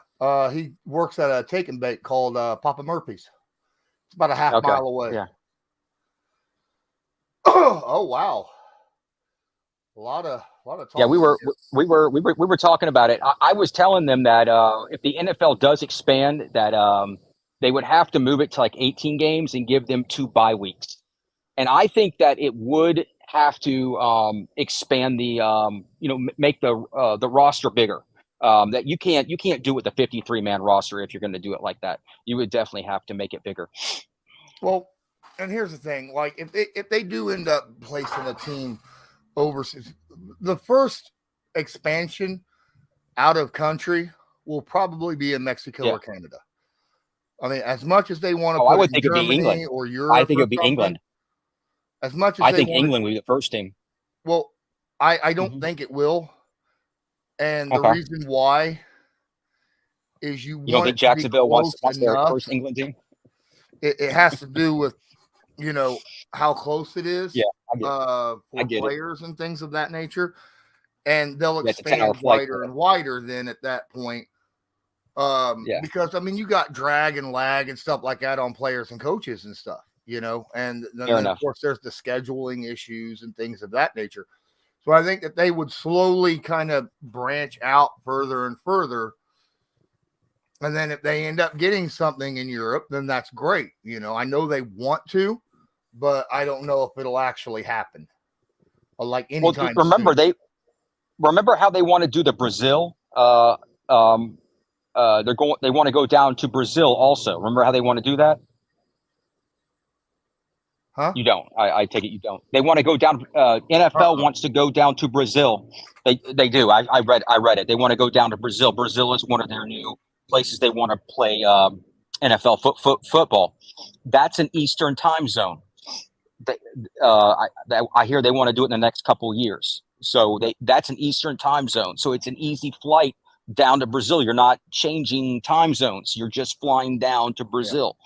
He works at a take and bake called Papa Murphy's. It's about a half mile away. Yeah. Oh wow. A lot of talk. Yeah, we were talking about it. I was telling them that if the NFL does expand, that they would have to move it to like 18 games and give them 2 bye weeks. And I think that it would have to expand the make the roster bigger. That you can't do it with the 53-man roster if you're going to do it like that. You would definitely have to make it bigger. Well, and here's the thing: like if they do end up placing a team overseas, the first expansion out of country will probably be in Mexico Yeah. or Canada. I mean, as much as they want to Oh, I put it would in think it'd be Germany England. or I Europe think it or would be something, England. as much as I they think want to, England would be the first team. well, I don't Mm-hmm. think it will. And the Okay. reason why is you You don't want think it to be Jacksonville close wants their enough. first England team? It has to do with, how close it Yeah, is I get it. I for get it. players and things of that nature. And they'll Yeah, it's a 10-hour expand flight for wider them. and wider then at that point. Yeah. Because I mean, you got drag and lag and stuff like that on players and coaches and stuff, and Fair then of enough. course there's the scheduling issues and things of that nature. So I think that they would slowly kind of branch out further and further. And then if they end up getting something in Europe, then that's great. I know they want to, but I don't know if it'll actually happen like Well, anytime soon. remember how they want to do the Brazil. They want to go down to Brazil also. Remember how they want to do that? Huh? You don't. I take it you don't. They want to go down. NFL wants to go down to Brazil. They do. I read it. They want to go down to Brazil. Brazil is one of their new places they want to play NFL football. That's an Eastern time zone. They, I hear they want to do it in the next couple of years. So that's an Eastern time zone. So it's an easy flight down to Brazil. You're not changing time zones. You're just flying down to Brazil.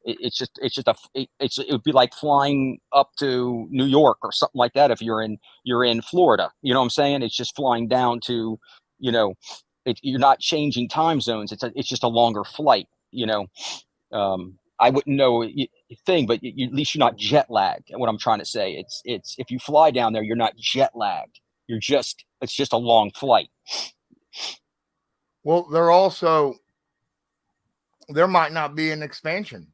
Yeah. It would be like flying up to New York or something like that. If you're in Florida, you know what I'm saying? It's just flying down to, you're not changing time zones. It's just a longer flight, I wouldn't know thing, but at least you're not jet lagged. What I'm trying to say, it's if you fly down there, you're not jet lagged. It's just a long flight. Well, there might not be an expansion.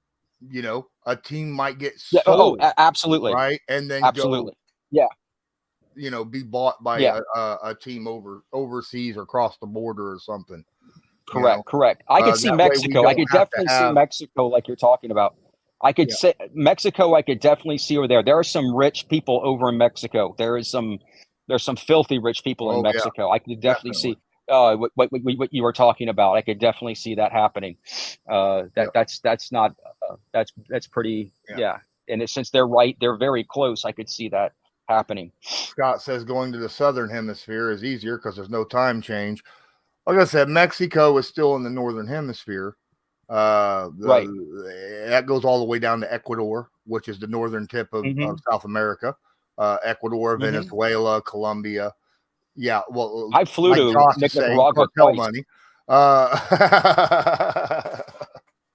A team might get sold. Absolutely. Right. And then absolutely. Go, be bought by a team overseas or across the border or something. Correct. I could see Mexico. I could definitely see Mexico like you're talking about. I could say Mexico. I could definitely see over there. There are some rich people over in Mexico. There's some filthy rich people in Mexico. I could definitely see what you were talking about. I could definitely see that happening. That's not that's pretty And since they're very close, I could see that happening. Scott says going to the southern hemisphere is easier because there's no time change. Like I said, Mexico is still in the northern hemisphere. Right. That goes all the way down to Ecuador, which is the northern tip of South America. Ecuador, Venezuela, Colombia. Yeah, well, I flew to Nicaragua twice. Money.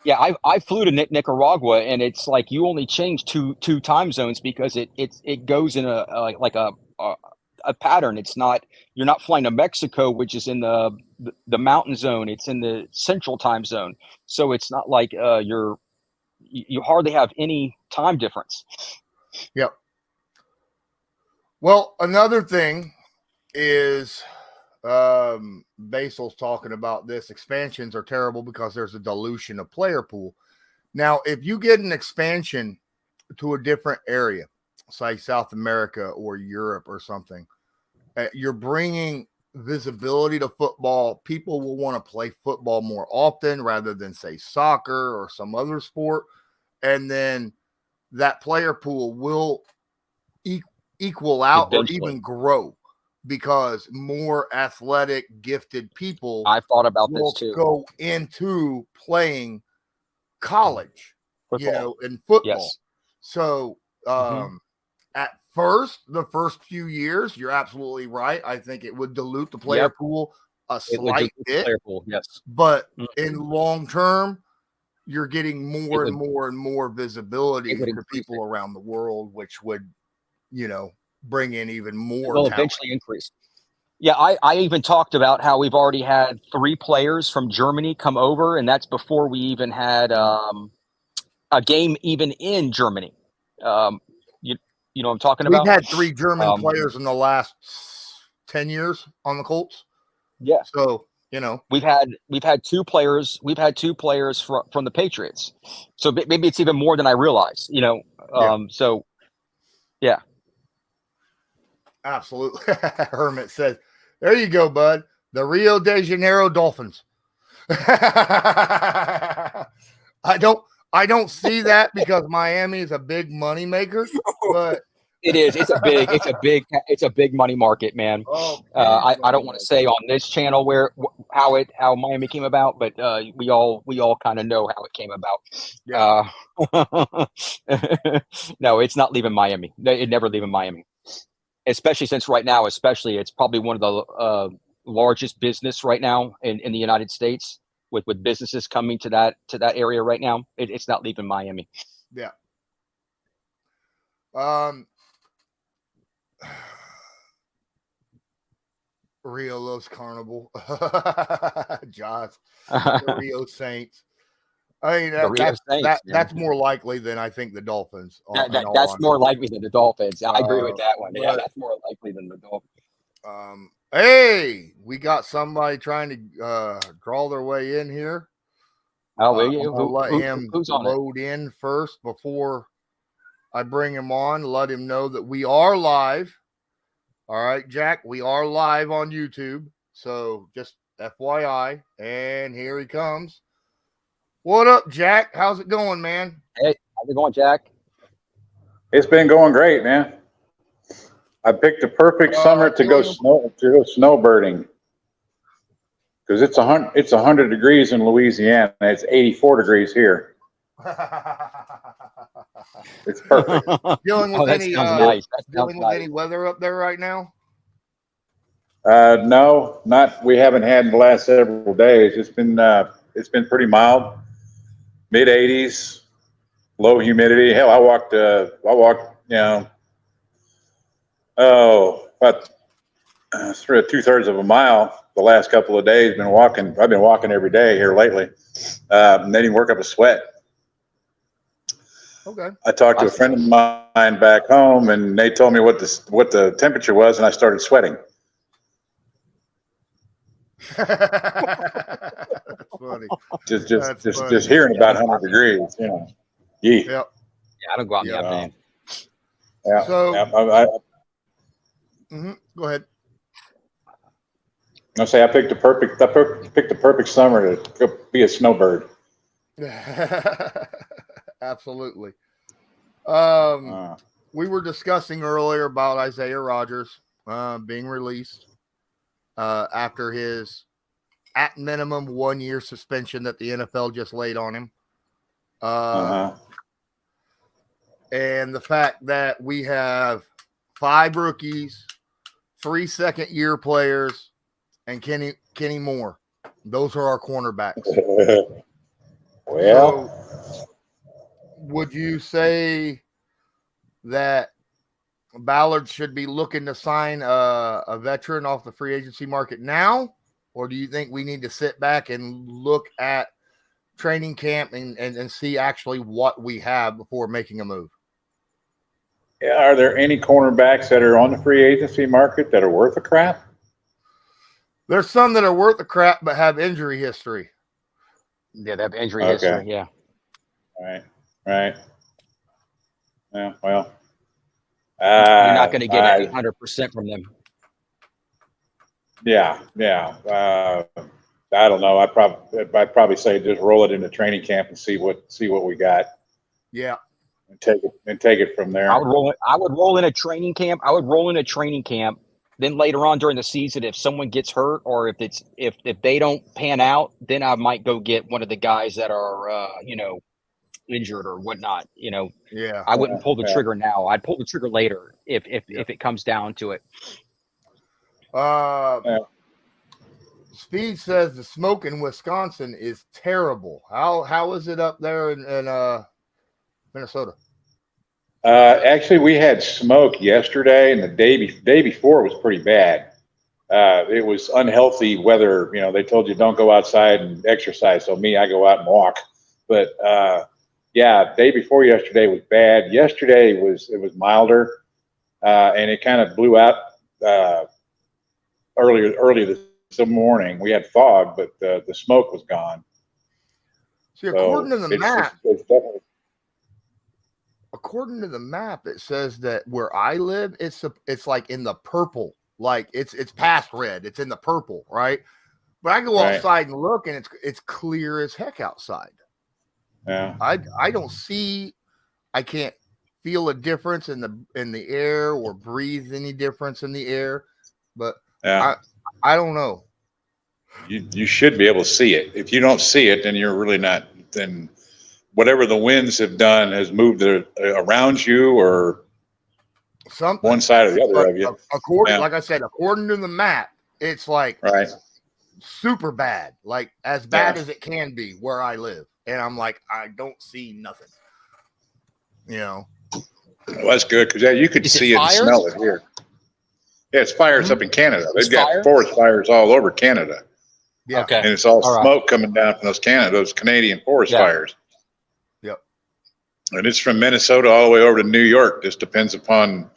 Yeah, I flew to Nicaragua, and it's like you only change two time zones because it goes in a pattern. It's not, you're not flying to Mexico, which is in the mountain zone. It's in the central time zone, so it's not like you hardly have any time difference. Yep. Well, another thing is Basil's talking about this. Expansions are terrible because there's a dilution of player pool. Now, if you get an expansion to a different area, say South America or Europe or something, you're bringing visibility to football. People will want to play football more often rather than, say, soccer or some other sport. And then that player pool will equal out eventually, or even grow, because more athletic, gifted people I thought about this too. Go into playing college, football. In football. Yes. So at first, the first few years, you're absolutely right. I think it would dilute the player pool a slight bit. Player pool, yes. But in long term, you're getting more and more visibility to people around the world, which would, bring in even more. It will eventually increase. Yeah, I even talked about how we've already had 3 players from Germany come over, and that's before we even had a game even in Germany. You know what I'm talking about? We've had 3 German players in the last 10 years on the Colts. Yeah. So You know, we've had two players from the Patriots, so maybe it's even more than I realize. You know, so yeah, absolutely. Hermit says, "There you go, bud. The Rio de Janeiro Dolphins." I don't see that because Miami is a big money maker, but it is. It's a big money market, man. I don't want to say on this channel how Miami came about, but we all kind of know how it came about. Yeah. No, it's not leaving Miami. It never leaving Miami, especially since right now, it's probably one of the largest business right now in the United States with businesses coming to that area right now. It's not leaving Miami. Yeah. Rio Los Carnival. Josh. The Rio Saints. I mean, that's more likely than I think the Dolphins. That's more likely than the Dolphins. I agree with that one. Yeah, that's more likely than the Dolphins. Hey, we got somebody trying to draw their way in here. Oh, will you? I'll let him load in first before I bring him on. Let him know that we are live. All right, Jack, we are live on YouTube. So just FYI. And here he comes. What up, Jack? How's it going, man? Hey, how's it going, Jack? It's been going great, man. I picked the perfect summer to go snowbirding because it's 100 degrees in Louisiana. And it's 84 degrees here. It's perfect. Dealing with any weather up there right now? No, we haven't had in the last several days. It's been pretty mild, mid 80s, low humidity. Hell, I walked, about 2/3 of a mile the last couple of days. I've been walking every day here lately. And they didn't work up a sweat. Okay. I talked to a friend of mine back home, and they told me what the temperature was, and I started sweating. That's funny. Just hearing about 100 degrees, you know. Yeah. Yep. Yeah, I don't go out in that, man. Yeah. So, go ahead. I say I picked the perfect summer to go be a snowbird. Absolutely. We were discussing earlier about Isaiah Rodgers being released after his at minimum 1 year suspension that the NFL just laid on him. And the fact that we have 5 rookies, 3 second-year players, and Kenny Moore. Those are our cornerbacks. Well, so, would you say that Ballard should be looking to sign a veteran off the free agency market now? Or do you think we need to sit back and look at training camp and see actually what we have before making a move? Are there any cornerbacks that are on the free agency market that are worth a crap? There's some that are worth a crap but have injury history. Yeah, they have injury history. Yeah. Right. Yeah. Well, you're not going to get 100% from them. Yeah. I don't know. I'd probably say just roll it into training camp and see what we got. Yeah. And take it from there. I would roll in a training camp. Then later on during the season, if someone gets hurt or if they don't pan out, then I might go get one of the guys that are injured or whatnot. Yeah. I wouldn't pull the trigger now. I'd pull the trigger later if it comes down to it. Speed says the smoke in Wisconsin is terrible. How is it up there in Minnesota? Actually, we had smoke yesterday, and the day before was pretty bad. It was unhealthy weather. They told you don't go outside and exercise. So I go out and walk. But day before yesterday was bad. Yesterday it was milder, and it kind of blew out earlier the morning. We had fog, but the smoke was gone. See, according to the map, it's definitely. According to the map, it says that where I live, it's like in the purple, like it's past red, it's in the purple, right? But I go outside and look, and it's clear as heck outside. Yeah, I don't see, I can't feel a difference in the air or breathe any difference in the air, but yeah. I don't know. You should be able to see it. If you don't see it, then you're really not. Then whatever the winds have done has moved around you or Something one side or the other of you. According, like I said, according to the map, it's like super bad, like as bad as it can be where I live. And I'm like, I don't see nothing. You know. Well, that's good because you could see it and smell it here. Yeah, it's fires up in Canada. They've got forest fires all over Canada. Yeah. Okay. And it's all smoke coming down from those Canadian forest fires. Yep. And it's from Minnesota all the way over to New York. Just depends upon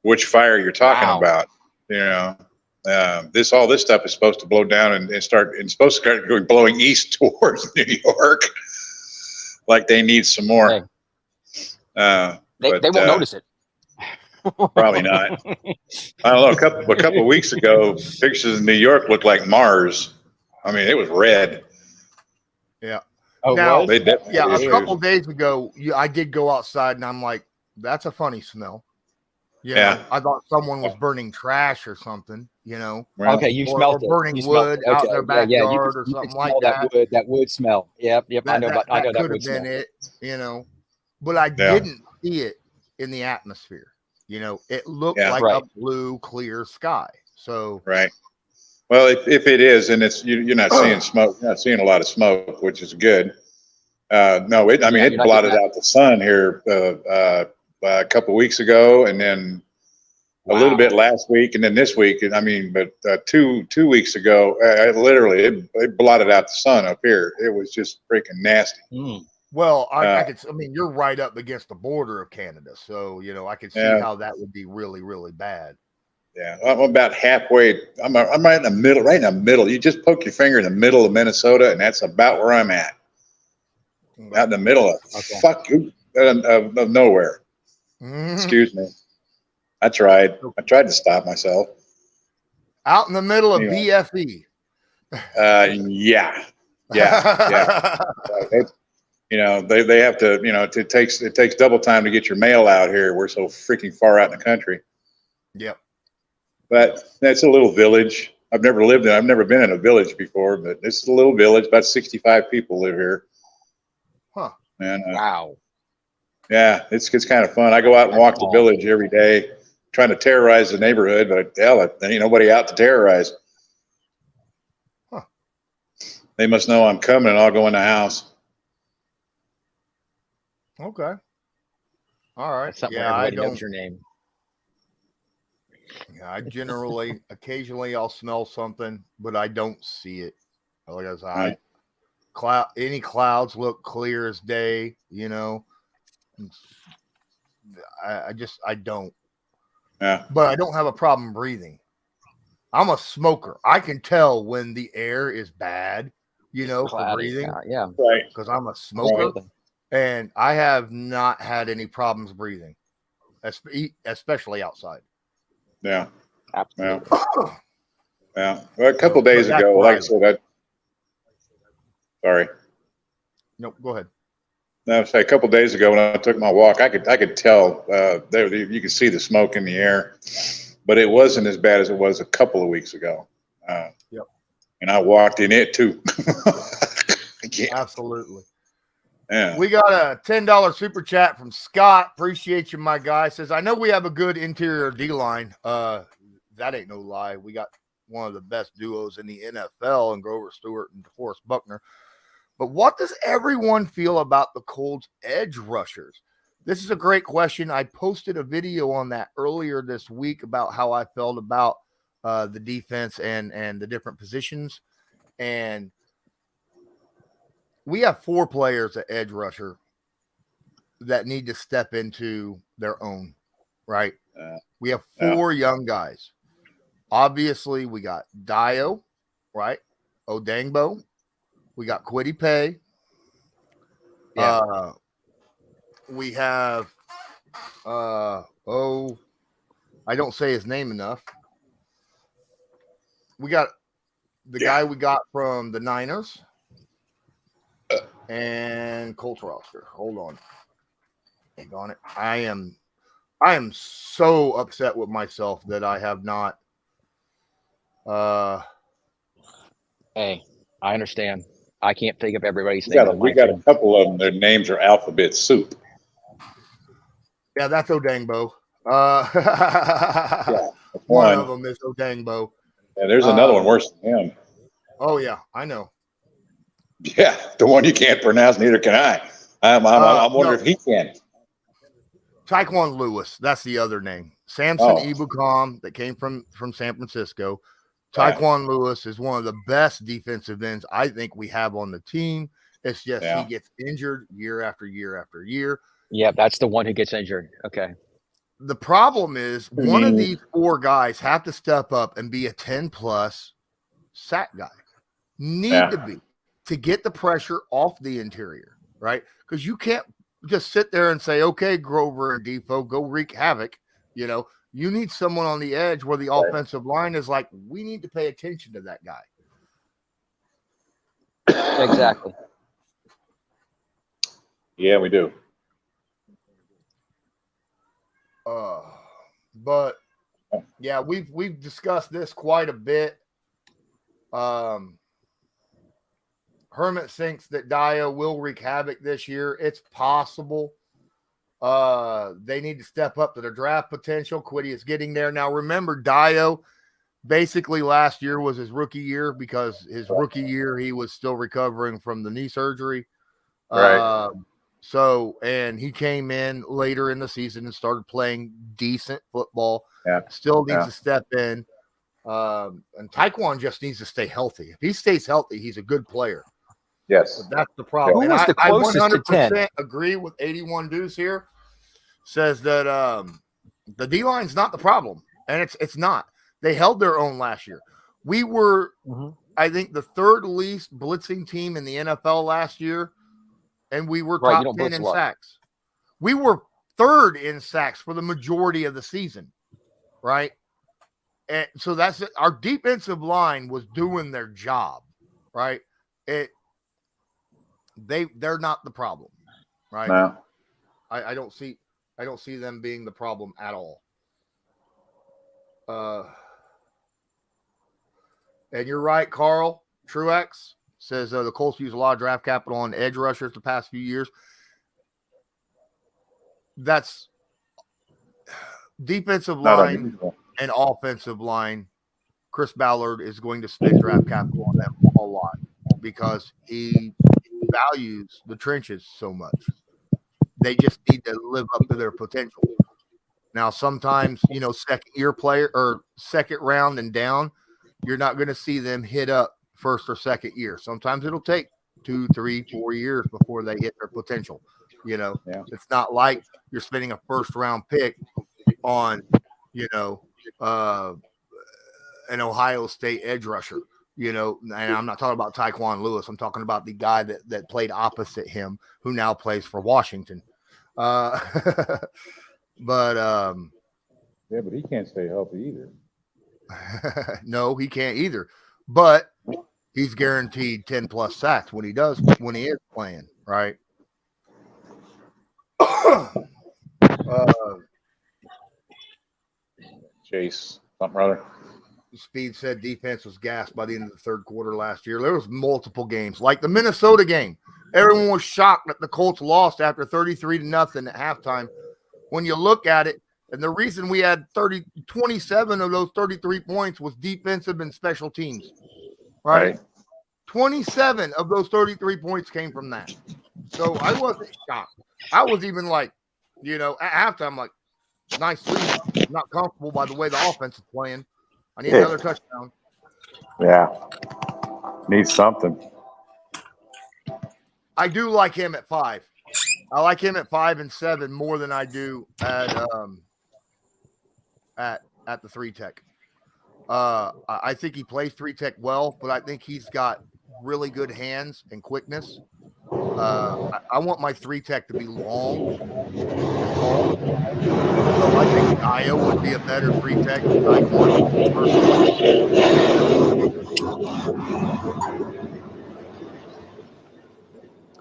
which fire you're talking about. You know, all this stuff is supposed to blow down and it's supposed to start going blowing east towards New York. Like they need some more. Hey. They won't notice it. Probably not. I don't know. A couple of weeks ago, pictures of New York looked like Mars. I mean, it was red. Yeah. Oh, now, a couple days ago, I did go outside, and I'm like, "That's a funny smell." You know, I thought someone was burning trash or something. You know. Okay, you smelled it. Burning wood out in their backyard or something like that. That wood smell. Yep. I know that could have been it. You know, but I didn't see it in the atmosphere. You know, it looked like a blue, clear sky. So well, if it is, and it's you're not seeing smoke, you're not seeing a lot of smoke, which is good. It blotted out the sun here a couple of weeks ago, and then a little bit last week, and then this week. But 2 weeks ago, it blotted out the sun up here. It was just freaking nasty. Well, I could. I mean, you're right up against the border of Canada, so you know I could see how that would be really, really bad. Yeah, I'm about halfway. I'm right in the middle. Right in the middle. You just poke your finger in the middle of Minnesota, and that's about where I'm at. Out in the middle of nowhere. Excuse me. I tried to stop myself. Out in the middle of BFE. Yeah. They have to. It takes double time to get your mail out here. We're so freaking far out in the country. Yep. But that's a little village. I've never been in a village before, but it's a little village. About 65 people live here. Huh. And, wow. Yeah, it's kind of fun. I go out and walk the village every day, trying to terrorize the neighborhood, but there ain't nobody out to terrorize. Huh. They must know I'm coming, and I'll go in the house. Okay. All right. Everybody knows your name. Yeah, I generally, occasionally, I'll smell something, but I don't see it. Like I said, any clouds look clear as day. You know, I don't. Yeah. But I don't have a problem breathing. I'm a smoker. I can tell when the air is bad. You know, for breathing. Yeah. Right. Because I'm a smoker, and I have not had any problems breathing, especially outside. Yeah. Absolutely. Yeah. Well, a couple days ago, like I said, sorry. Nope. Go ahead. No, say a couple days ago when I took my walk, I could tell you could see the smoke in the air, but it wasn't as bad as it was a couple of weeks ago. Yep. And I walked in it too. Absolutely. Yeah. We got a $10 super chat from Scott. Appreciate you, my guy. Says, I know we have a good interior D-line. That ain't no lie. We got one of the best duos in the NFL in Grover Stewart and DeForest Buckner. But what does everyone feel about the Colts edge rushers? This is a great question. I posted a video on that earlier this week about how I felt about the defense and the different positions. And we have 4 players at edge rusher that need to step into their own, right? We have 4 young guys. Obviously, we got Dio, right? Odangbo. We got Kwity Paye. Yeah. We have I don't say his name enough. We got the guy we got from the Niners and Colts roster. Hold on. Hang on it. I am so upset with myself that I have not Hey, I understand. I can't think of everybody's name. We got a couple of them. Their names are alphabet soup. Yeah, that's Odangbo. One of them is Odangbo. Yeah, there's another one worse than him. Oh yeah, I know. Yeah, the one you can't pronounce, neither can I. I'm wondering if he can. Taekwon Lewis, that's the other name. Samson Ebukam that came from San Francisco. Taekwon Lewis is one of the best defensive ends I think we have on the team. It's just he gets injured year after year after year. Yeah, that's the one who gets injured. Okay. The problem is one of these four guys have to step up and be a 10-plus sack guy. Need to be to get the pressure off the interior, right? Because you can't just sit there and say, okay, Grover and Defoe, go wreak havoc. You know, you need someone on the edge where the offensive line is like, we need to pay attention to that guy. Exactly. Yeah, we do. But yeah, we've discussed this quite a bit. Hermit thinks that Dio will wreak havoc this year. It's possible. They need to step up to their draft potential. Kwity is getting there. Now, remember, Dio basically last year was his rookie year because his rookie year he was still recovering from the knee surgery. Right. And he came in later in the season and started playing decent football. Yeah. Still needs to step in. And Taekwon just needs to stay healthy. If he stays healthy, he's a good player. Yes. But that's the problem. Who was the closest I 100% to 10? agree with 81 Deuce here. Says that the D-line's not the problem. And it's not. They held their own last year. We were, I think, the third least blitzing team in the NFL last year. And we were top 10 in sacks. We were third in sacks for the majority of the season, right? And so that's it. Our defensive line was doing their job, right? They're not the problem, right? No. I don't see them being the problem at all. And you're right, Carl Truex says the Colts use a lot of draft capital on edge rushers the past few years. That's defensive line and offensive line. Chris Ballard is going to spend draft capital on them a lot because he values the trenches so much. They just need to live up to their potential. Now, sometimes, second year player or second round and down, you're not going to see them hit up first or second year. Sometimes it'll take 2, 3, 4 years before they hit their potential. It's not like you're spending a first round pick on, an Ohio State edge rusher, and I'm not talking about Taekwon Lewis. I'm talking about the guy that played opposite him who now plays for Washington. But he can't stay healthy either. No, he can't either. But he's guaranteed 10 plus sacks when he is playing, right? Chase, something or other. Speed said defense was gassed by the end of the third quarter last year. There was multiple games, like the Minnesota game. Everyone was shocked that the Colts lost after 33-0 at halftime. When you look at it, and the reason we had 27 of those 33 points was defensive and special teams, right? 27 of those 33 points came from that. So I wasn't shocked. I was even like, at halftime, like, nice lead. I'm not comfortable by the way the offense is playing. I need another touchdown. Yeah. Need something. I do like him at 5. I like him at 5 and 7 more than I do at the 3 tech. I think he plays 3-tech well, but I think he's got really good hands and quickness. I want my 3-tech to be long and tall. So I think Aya would be a better 3-tech night one, personally.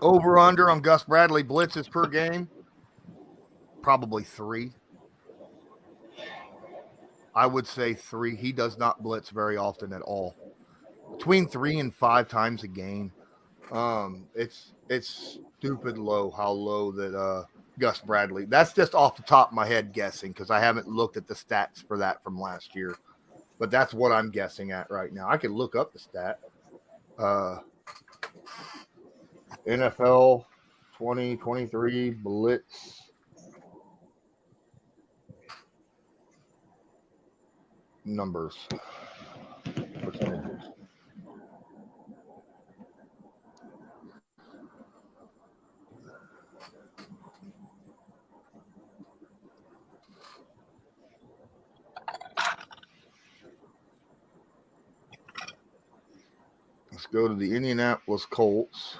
Over under on Gus Bradley blitzes per game, probably 3. I would say 3. He does not blitz very often at all. Between 3 and 5 times a game. It's stupid low how low that Gus Bradley. That's just off the top of my head guessing because I haven't looked at the stats for that from last year. But that's what I'm guessing at right now. I can look up the stat. NFL 2023 blitz numbers. Percentages. Let's go to the Indianapolis Colts.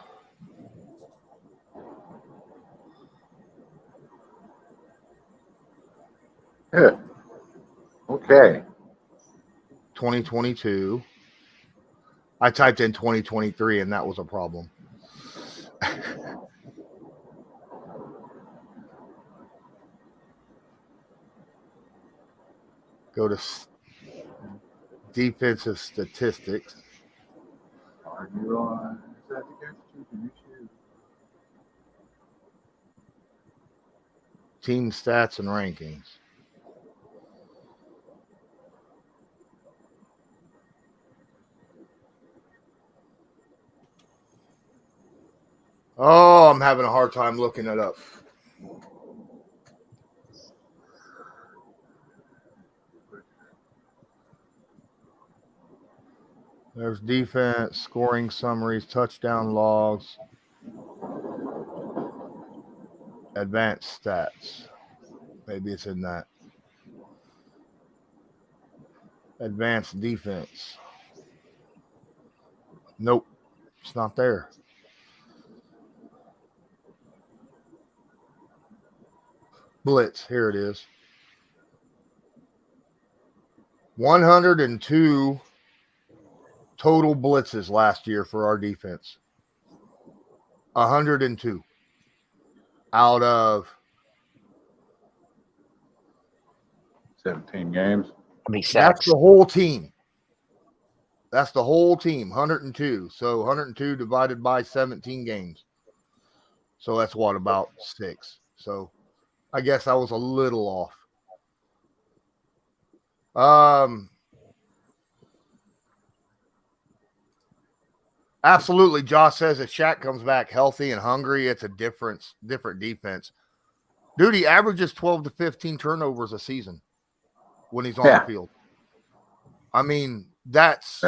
Yeah. Okay. 2022. I typed in 2023 and that was a problem. Go to defensive statistics. Are you on? Is that the YouTube? Team stats and rankings. Oh, I'm having a hard time looking it up. There's defense, scoring summaries, touchdown logs, advanced stats. Maybe it's in that. Advanced defense. Nope, it's not there. Blitz, here it is. 102 total blitzes last year for our defense. 102 out of 17 games. How many that's sacks? the whole team. That's the whole team, 102. So 102 divided by 17 games. So that's what, about 6. So I guess I was a little off. Absolutely. Josh says if Shaq comes back healthy and hungry, it's a different defense. Dude, he averages 12 to 15 turnovers a season when he's on the field. I mean, that's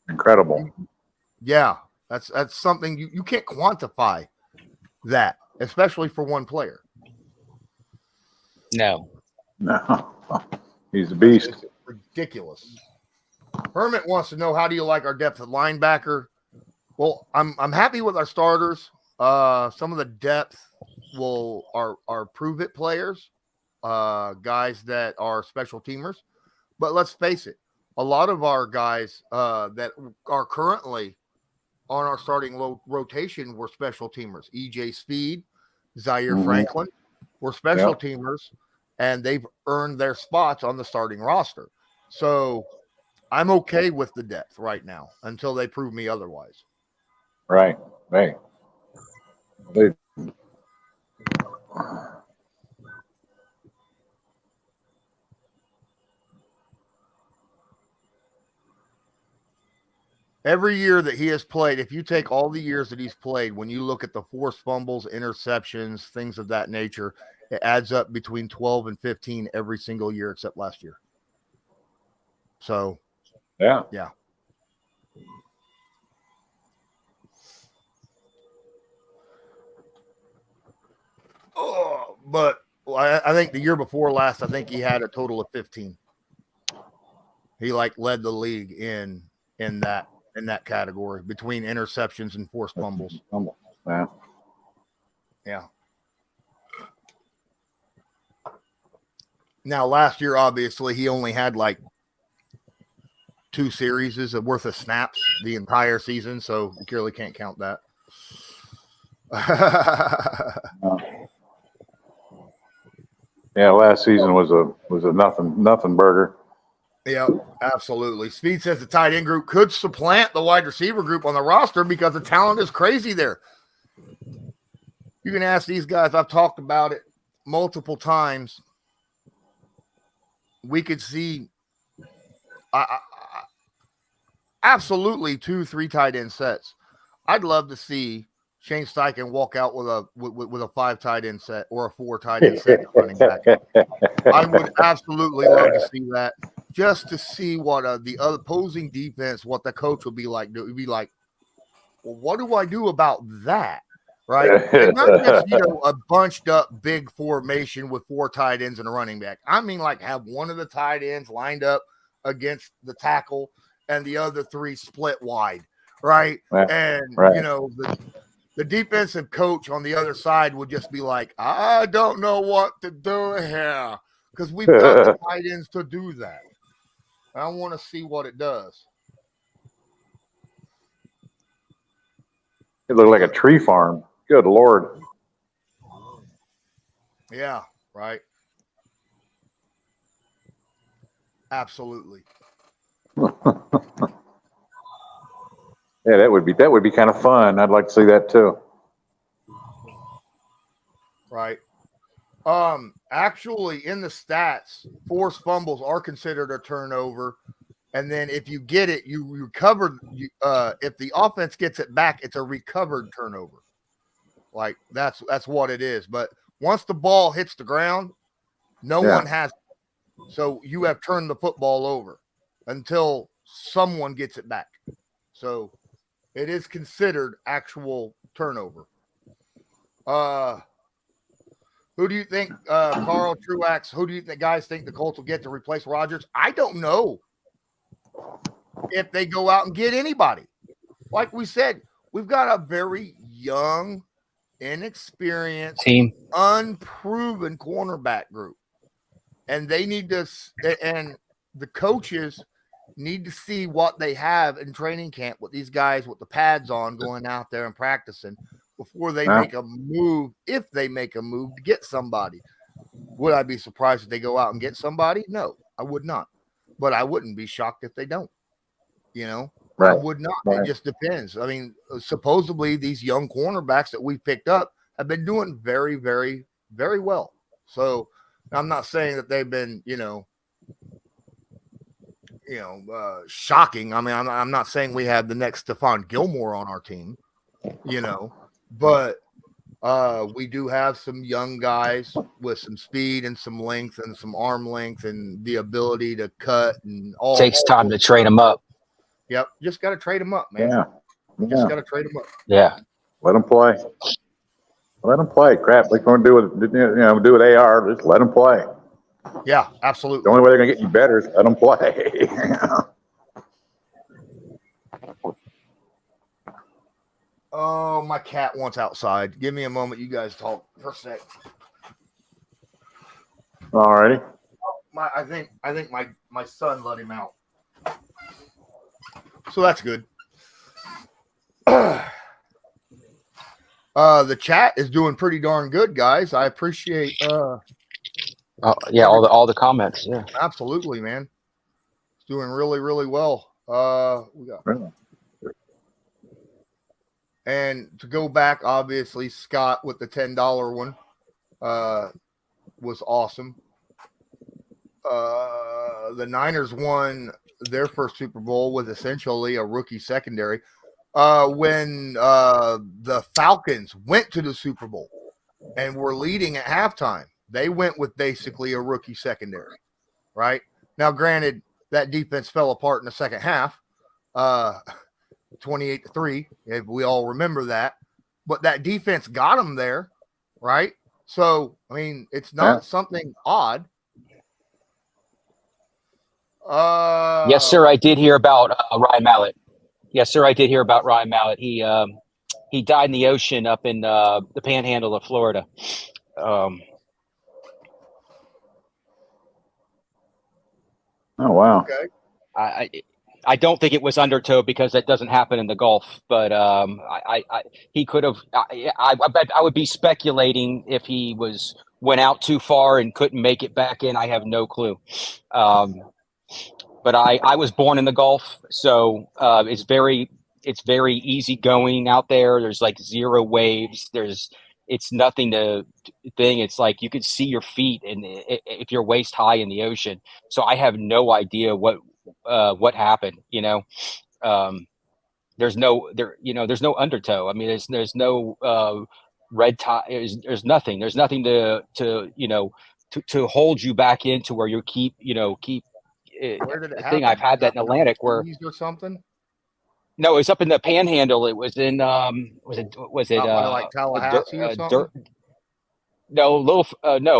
incredible. Yeah, that's something you can't quantify that, especially for one player. No. He's a beast. It's ridiculous. Hermit wants to know, how do you like our depth at linebacker? Well, I'm happy with our starters. Some of the depth are prove it players, guys that are special teamers. But let's face it, a lot of our guys that are currently on our starting rotation were special teamers. EJ Speed, Zaire Franklin were special teamers, and they've earned their spots on the starting roster. So I'm okay with the depth right now until they prove me otherwise. Right. Every year that he has played, if you take all the years that he's played, when you look at the forced fumbles, interceptions, things of that nature, it adds up between 12 and 15 every single year except last year. So, yeah. Oh, but I think the year before last, I think he had a total of 15. He led the league in that category between interceptions and forced fumbles. Yeah. Yeah. Now, last year, obviously, he only had 2 series worth of snaps the entire season, so you clearly can't count that. Yeah, last season was a nothing burger. Yeah, absolutely. Speed says the tight end group could supplant the wide receiver group on the roster because the talent is crazy there. You can ask these guys. I've talked about it multiple times. We could see absolutely 2-3 tight end sets. I'd love to see Shane Steichen walk out with a 5 tight end set or a 4 tight end set running back. I would absolutely love to see that, just to see what the other opposing defense, what the coach would be like. It would be like, well, what do I do about that? Right? And not just, a bunched up big formation with 4 tight ends and a running back. I mean, have one of the tight ends lined up against the tackle and the other 3 split wide. Right. And, the defensive coach on the other side would just be like, I don't know what to do here because we've got the tight ends to do that. I want to see what it does. It looked like a tree farm. Good Lord. Yeah, right. Absolutely. Yeah, that would be kind of fun. I'd like to see that too. Right. Actually, in the stats, forced fumbles are considered a turnover, and then if you get it, you recovered. If the offense gets it back, it's a recovered turnover. That's what it is. But once the ball hits the ground, no one has. So you have turned the football over until someone gets it back. So it is considered actual turnover. Who do you think, Carl Truax, who do you guys think the Colts will get to replace Rodgers? I don't know if they go out and get anybody. Like we said, we've got a very young, inexperienced, team, unproven cornerback group. And they need to – and the coaches need to see what they have in training camp with these guys with the pads on going out there and practicing before they make a move, if they make a move to get somebody. Would I be surprised if they go out and get somebody? No, I would not. But I wouldn't be shocked if they don't. I would not. Right. It just depends. I mean, supposedly these young cornerbacks that we picked up have been doing very, very, very well. So I'm not saying that they've been, shocking. I mean, I'm not saying we have the next Stephon Gilmore on our team, but we do have some young guys with some speed and some length and some arm length and the ability to cut and all. Takes time to train them up. Yep, just got to trade them up, man. Just got to trade them up. Yeah, let them play. Let them play. Crap, like we're going to do with AR. Just let them play. Yeah, absolutely. The only way they're going to get you better is let them play. Oh, my cat wants outside. Give me a moment. You guys talk for a sec. All righty. I think my son let him out. So that's good. The chat is doing pretty darn good, guys. I appreciate all the comments. Yeah. Absolutely, man. It's doing really, really well. We got and to go back, obviously, Scott with the $10 one was awesome. The Niners won their first Super Bowl with essentially a rookie secondary. When the Falcons went to the Super Bowl and were leading at halftime, they went with basically a rookie secondary, right? Now, granted, that defense fell apart in the second half, 28-3, if we all remember that. But that defense got them there, right? So, I mean, it's not something odd. Yes, sir. I did hear about Ryan Mallett. Yes, sir. I did hear about Ryan Mallett. He died in the ocean up in the Panhandle of Florida. Oh, wow. Okay. I don't think it was undertow because that doesn't happen in the Gulf. But he could have. I bet I would be speculating if he went out too far and couldn't make it back in. I have no clue. But I was born in the Gulf, so it's very easy going out there. There's like zero waves. It's nothing to thing. It's like you could see your feet, and if you're waist high in the ocean. So I have no idea what happened. There's no undertow. I mean, there's no red tide. There's nothing. There's nothing to hold you back into where you keep. Where did it I happen? think I've had that in Atlantic where or something. No, it was up in the Panhandle. It was in was it By, like Tallahassee or something? No,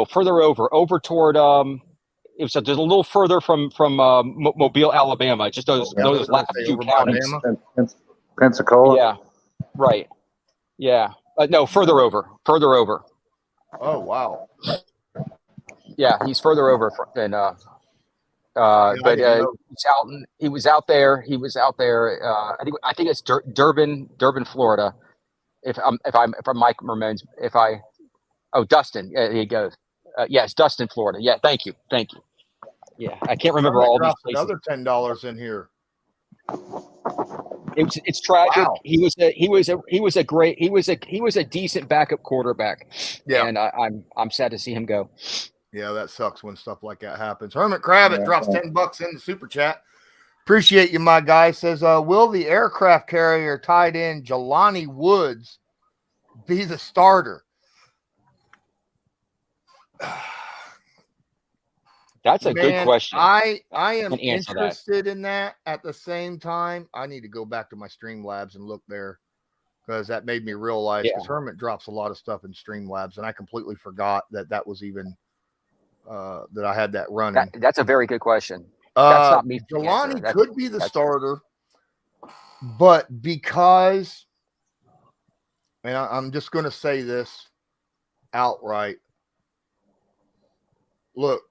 further over toward it was just a little further from Mobile, Alabama. Just those last few counties. Pensacola. Yeah, right. Yeah, no, further over. Oh wow. Yeah, he's further over than. But he was out there. I think it's Durban, Florida. If Mike remains, Dustin. Here he goes. Yes, Dustin, Florida. Yeah, thank you. Yeah, I can't remember all these places. Another $10 in here. It's tragic. Wow. He was a decent backup quarterback. Yeah, and I'm sad to see him go. Yeah, that sucks when stuff like that happens. Hermit Crabbit drops $10 in the super chat. Appreciate you, my guy. Says, will the aircraft carrier tight end Jelani Woods be the starter? That's a good question. I am interested in that. At the same time, I need to go back to my Streamlabs and look there because that made me realize because Hermit drops a lot of stuff in Streamlabs, and I completely forgot that was even that I had that running. That's a very good question. That's not me. Jelani could be the starter, but because, and I'm just going to say this outright. Look,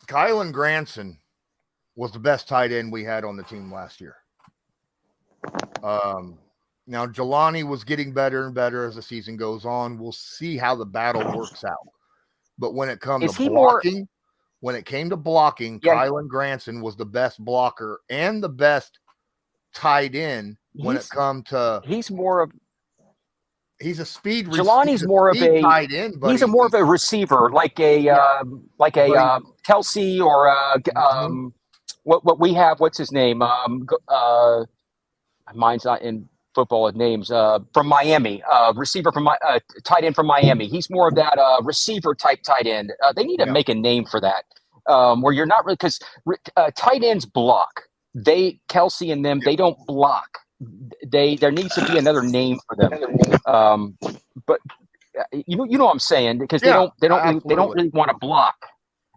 Kylan Granson was the best tight end we had on the team last year. Now, Jelani was getting better and better as the season goes on. We'll see how the battle works out. But when it comes to blocking, Kylan Granson was the best blocker and the best tight end when it comes to. He's a speed. Jelani's more of a tight end, but he's more of a receiver, like a Kelsey or what we have. What's his name? Mine's not in football names. From Miami, receiver from tight end from Miami. He's more of that receiver type tight end. They need to make a name for that, where you're not really because tight ends block. Kelsey and them, they don't block. There needs to be another name for them. But you know what I'm saying, because they don't really want to block.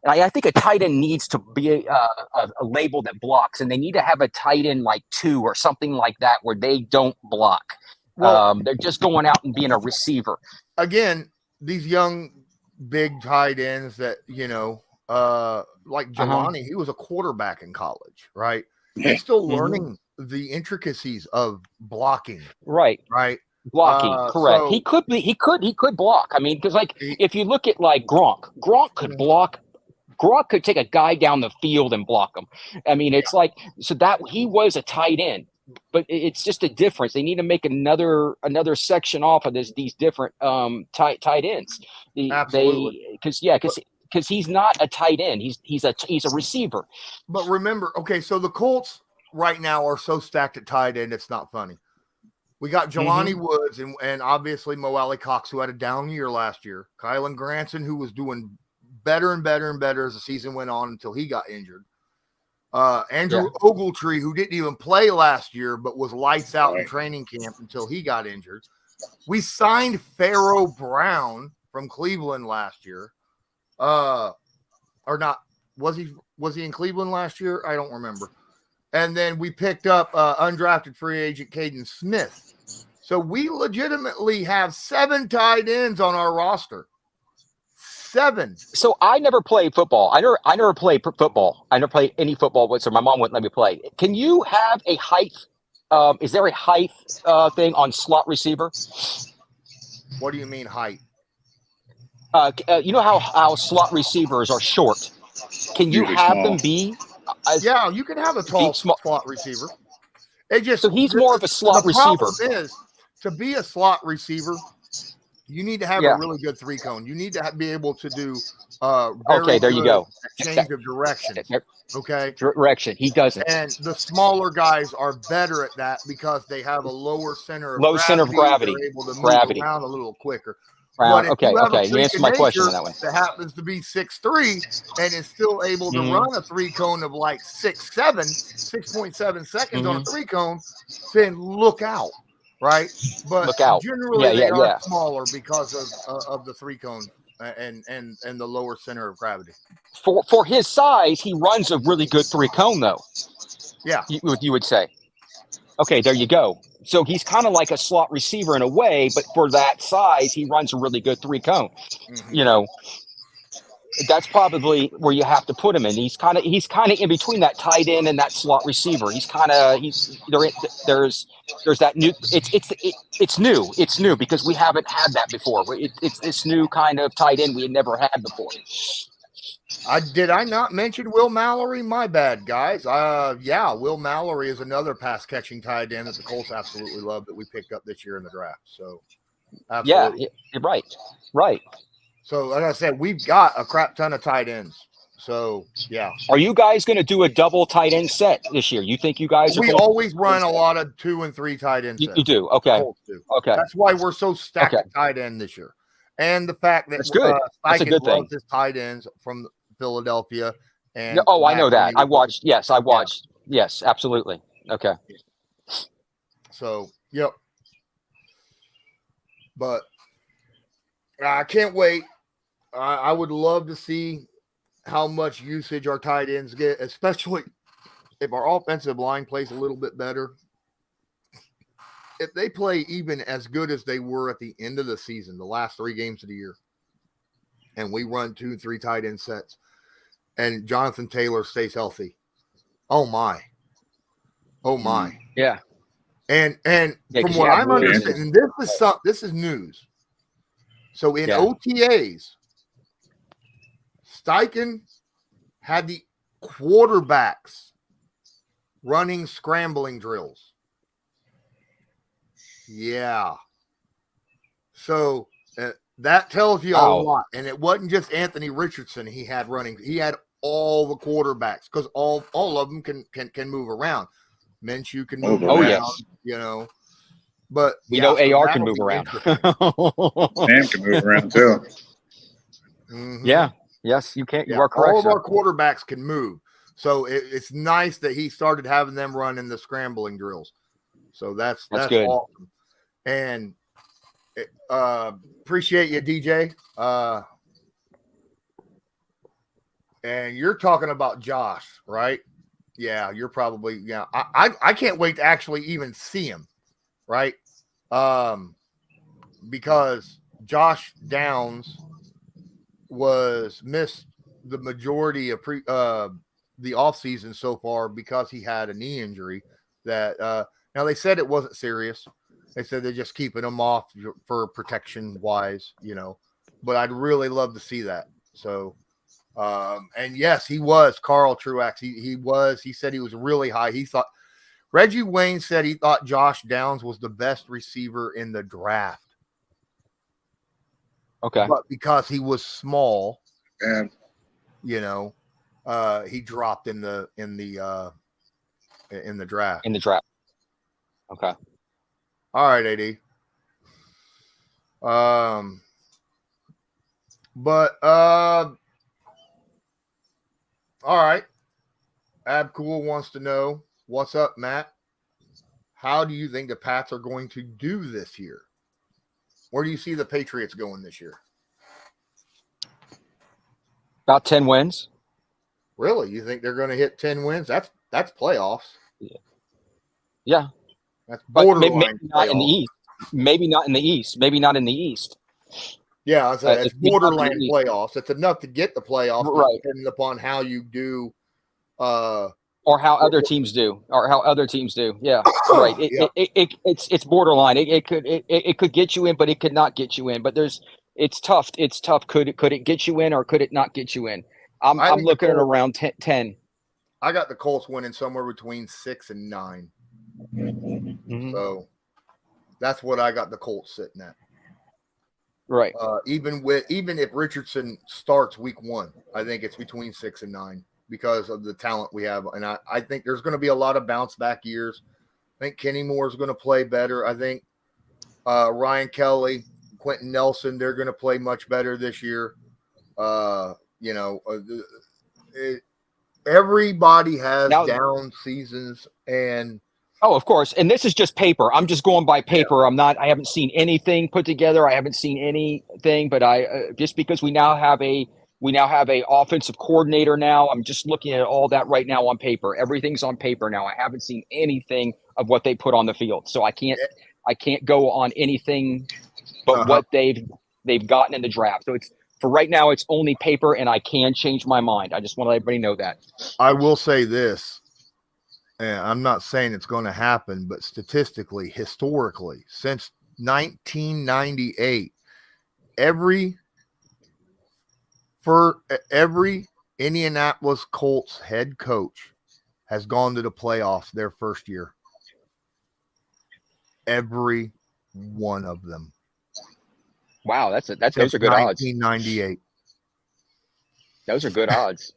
And I think a tight end needs to be a label that blocks, and they need to have a tight end like 2 or something like that where they don't block. Well, they're just going out and being a receiver. Again, these young big tight ends that like Jelani, he was a quarterback in college, right? He's still learning the intricacies of blocking. Right. Blocking, correct. So, he could block. I mean, because if you look at like Gronk could block. Gronk could take a guy down the field and block him. I mean, it's like so that he was a tight end, but it's just a difference. They need to make another section off of these different tight ends. Absolutely. Because he's not a tight end. He's a receiver. But remember, okay, so the Colts right now are so stacked at tight end, it's not funny. We got Jelani Woods and obviously Mo Alley Cox, who had a down year last year. Kylan Granson, who was doing better and better and better as the season went on until he got injured. Andrew Ogletree, who didn't even play last year, but was lights out in training camp until he got injured. We signed Pharaoh Brown from Cleveland last year. Or not, was he? Was he in Cleveland last year? I don't remember. And then we picked up undrafted free agent Caden Smith. So we legitimately have 7 tight ends on our roster. 7. So I never played football. I never played football. I never played any football whatsoever. My mom wouldn't let me play. Can you have a height? Is there a height thing on slot receiver? What do you mean height? You know how slot receivers are short. Can you Usually have small. them be? Yeah, you can have a tall slot receiver. It just so he's more of a slot receiver. The problem is, to be a slot receiver, you need to have a really good 3-cone. You need to be able to do very there you go. Change of direction. Okay. Direction. He doesn't. And the smaller guys are better at that because they have a lower center of gravity. They're able to move around a little quicker. But okay. You answered my question on that one. That happens to be 6'3" and is still able to run a 3-cone of like 6.7 seconds on a 3-cone, then look out, right? But look out. Generally, they are smaller because of the 3-cone and the lower center of gravity. For his size, he runs a really good 3-cone, though. Yeah, you would say. Okay, there you go. So he's kind of like a slot receiver in a way, but for that size, he runs a really good 3-cone. You know, that's probably where you have to put him in. He's kind of in between that tight end and that slot receiver. There's that new. It's new. It's new because we haven't had that before. It's this new kind of tight end we had never had before. Did I not mention Will Mallory? My bad, guys. Will Mallory is another pass-catching tight end that the Colts absolutely love that we picked up this year in the draft. So, absolutely. Yeah, you're right. So, like I said, we've got a crap ton of tight ends. So, yeah. Are you guys going to do a double tight end set this year? You think you guys are? We always run a lot of 2 and 3 tight end sets. You do? Okay. Colts do. Okay. That's why we're so stacked at tight end this year. And the fact that Steichen loves his tight ends from Philadelphia. And I know that. I watched. Yes, I watched. Yeah. Yes, absolutely. Okay. So, yep. But I can't wait. I would love to see how much usage our tight ends get, especially if our offensive line plays a little bit better. If they play even as good as they were at the end of the season, the last 3 games of the year, and we run 2 and 3 tight end sets, and Jonathan Taylor stays healthy. Oh my. Yeah. And from what I'm understanding, this is news. So in OTAs, Steichen had the quarterbacks running scrambling drills. Yeah. So that tells you a lot. And it wasn't just Anthony Richardson he had running. He had all the quarterbacks because all of them can move around. Minshew can move around, you know. But we know AR can move around. Sam can move around too. Yeah. Yes, you can. You are correct. All of our quarterbacks can move. So it's nice that he started having them run in the scrambling drills. So that's good. Awesome. And appreciate you, DJ. And you're talking about Josh, right? Yeah, you're probably I can't wait to actually even see him, right? Because Josh Downs was missed the majority of the offseason so far because he had a knee injury that now they said it wasn't serious. They said they're just keeping him off for protection wise, you know, but I'd really love to see that. So, and yes, he was Carl Truax. He said he was really high. He thought Reggie Wayne said he thought Josh Downs was the best receiver in the draft. Okay. But because he was small, and you know, he dropped in the draft. In the draft. Okay. All right, AD. All right. Abcool wants to know, what's up, Matt? How do you think the Pats are going to do this year? Where do you see the Patriots going this year? About 10 wins. Really? You think they're going to hit 10 wins? That's playoffs. Yeah. That's But borderline maybe not in the playoffs. East. Maybe not in the East. Maybe not in the East. Yeah, I said it's It's not in the borderline East. playoffs. It's enough to get the playoffs, but Right. depending upon how you do. Or how other teams do. Yeah, right. Yeah. It's borderline. It could get you in, but it could not get you in. But it's tough. It's tough. Could it get you in, or could it not get you in? I'm I think the looking at Colts- around 10. I got the Colts winning somewhere between 6 and 9. Mhm. So that's what I got the Colts sitting at. Right. Even if Richardson starts week 1, I think it's between 6 and 9 because of the talent we have. And I think there's going to be a lot of bounce back years. I think Kenny Moore is going to play better. I think Ryan Kelly, Quentin Nelson, they're going to play much better this year. Everybody has down seasons, and oh, of course. And this is just paper. I'm just going by paper. Yeah. I haven't seen anything put together. I haven't seen anything, but just because we now have a offensive coordinator now, I'm just looking at all that right now on paper. Everything's on paper now. I haven't seen anything of what they put on the field. So I can't go on anything but what they've gotten in the draft. So for right now, it's only paper, and I can change my mind. I just want to let everybody know that. I will say this, and I'm not saying it's going to happen, but statistically, historically, since 1998, every Indianapolis Colts head coach has gone to the playoffs their first year. Every one of them. Wow, those are good odds. 1998. Those are good odds.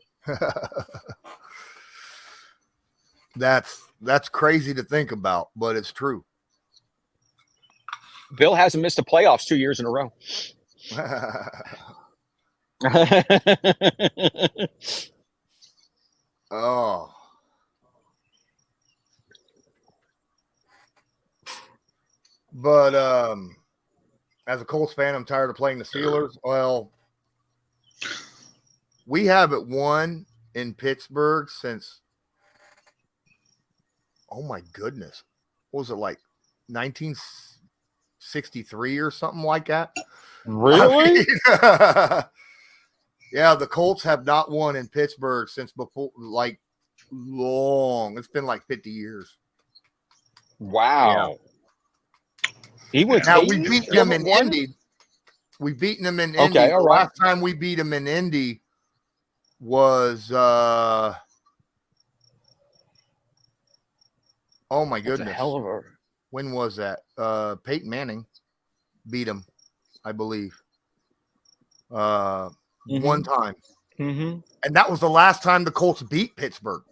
That's crazy to think about, but it's true. Bill hasn't missed the playoffs 2 years in a row. Oh. But as a Colts fan, I'm tired of playing the Steelers. Well, we haven't won in Pittsburgh since, oh my goodness, what was it, like 1963 or something like that? Really? Yeah, the Colts have not won in Pittsburgh since before, like, long. It's been like 50 years. Wow. Yeah. Now we beat them in Indy. We've beaten them in Indy. Okay, all right. Last time we beat them in Indy was oh my goodness. That's a hell of a... When was that? Peyton Manning beat them, I believe. One time. Mm-hmm. And that was the last time the Colts beat Pittsburgh.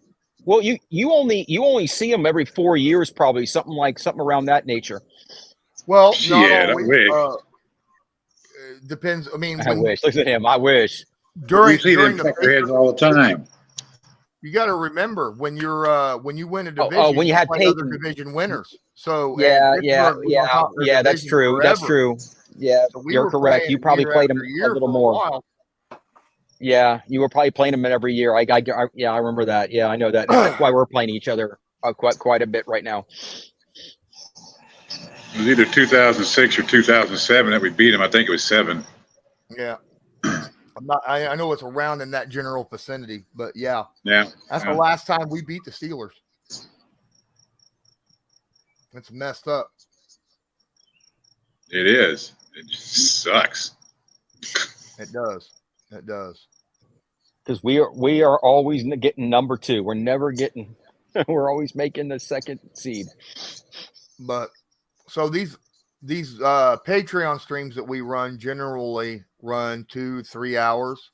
Well, you only see them every 4 years, probably something around that nature. Well, not always. Depends. I mean, I wish. Look at him. I wish. During the heads all the time. You got to remember when you win a division, when you had Peyton, other division winners. So yeah, that's true. Forever. That's true. Yeah, so you're correct. You probably played them a little more. Yeah, you were probably playing them every year. I remember that. Yeah, I know that. That's why we're playing each other quite a bit right now. It was either 2006 or 2007 that we beat them. I think it was 7. Yeah. I know it's around in that general vicinity, but yeah. That's the last time we beat the Steelers. It's messed up. It is. It just sucks. It does. It does. Because we are always getting number 2. We're never getting. We're always making the second seed. But so these Patreon streams that we run generally run 2-3 hours.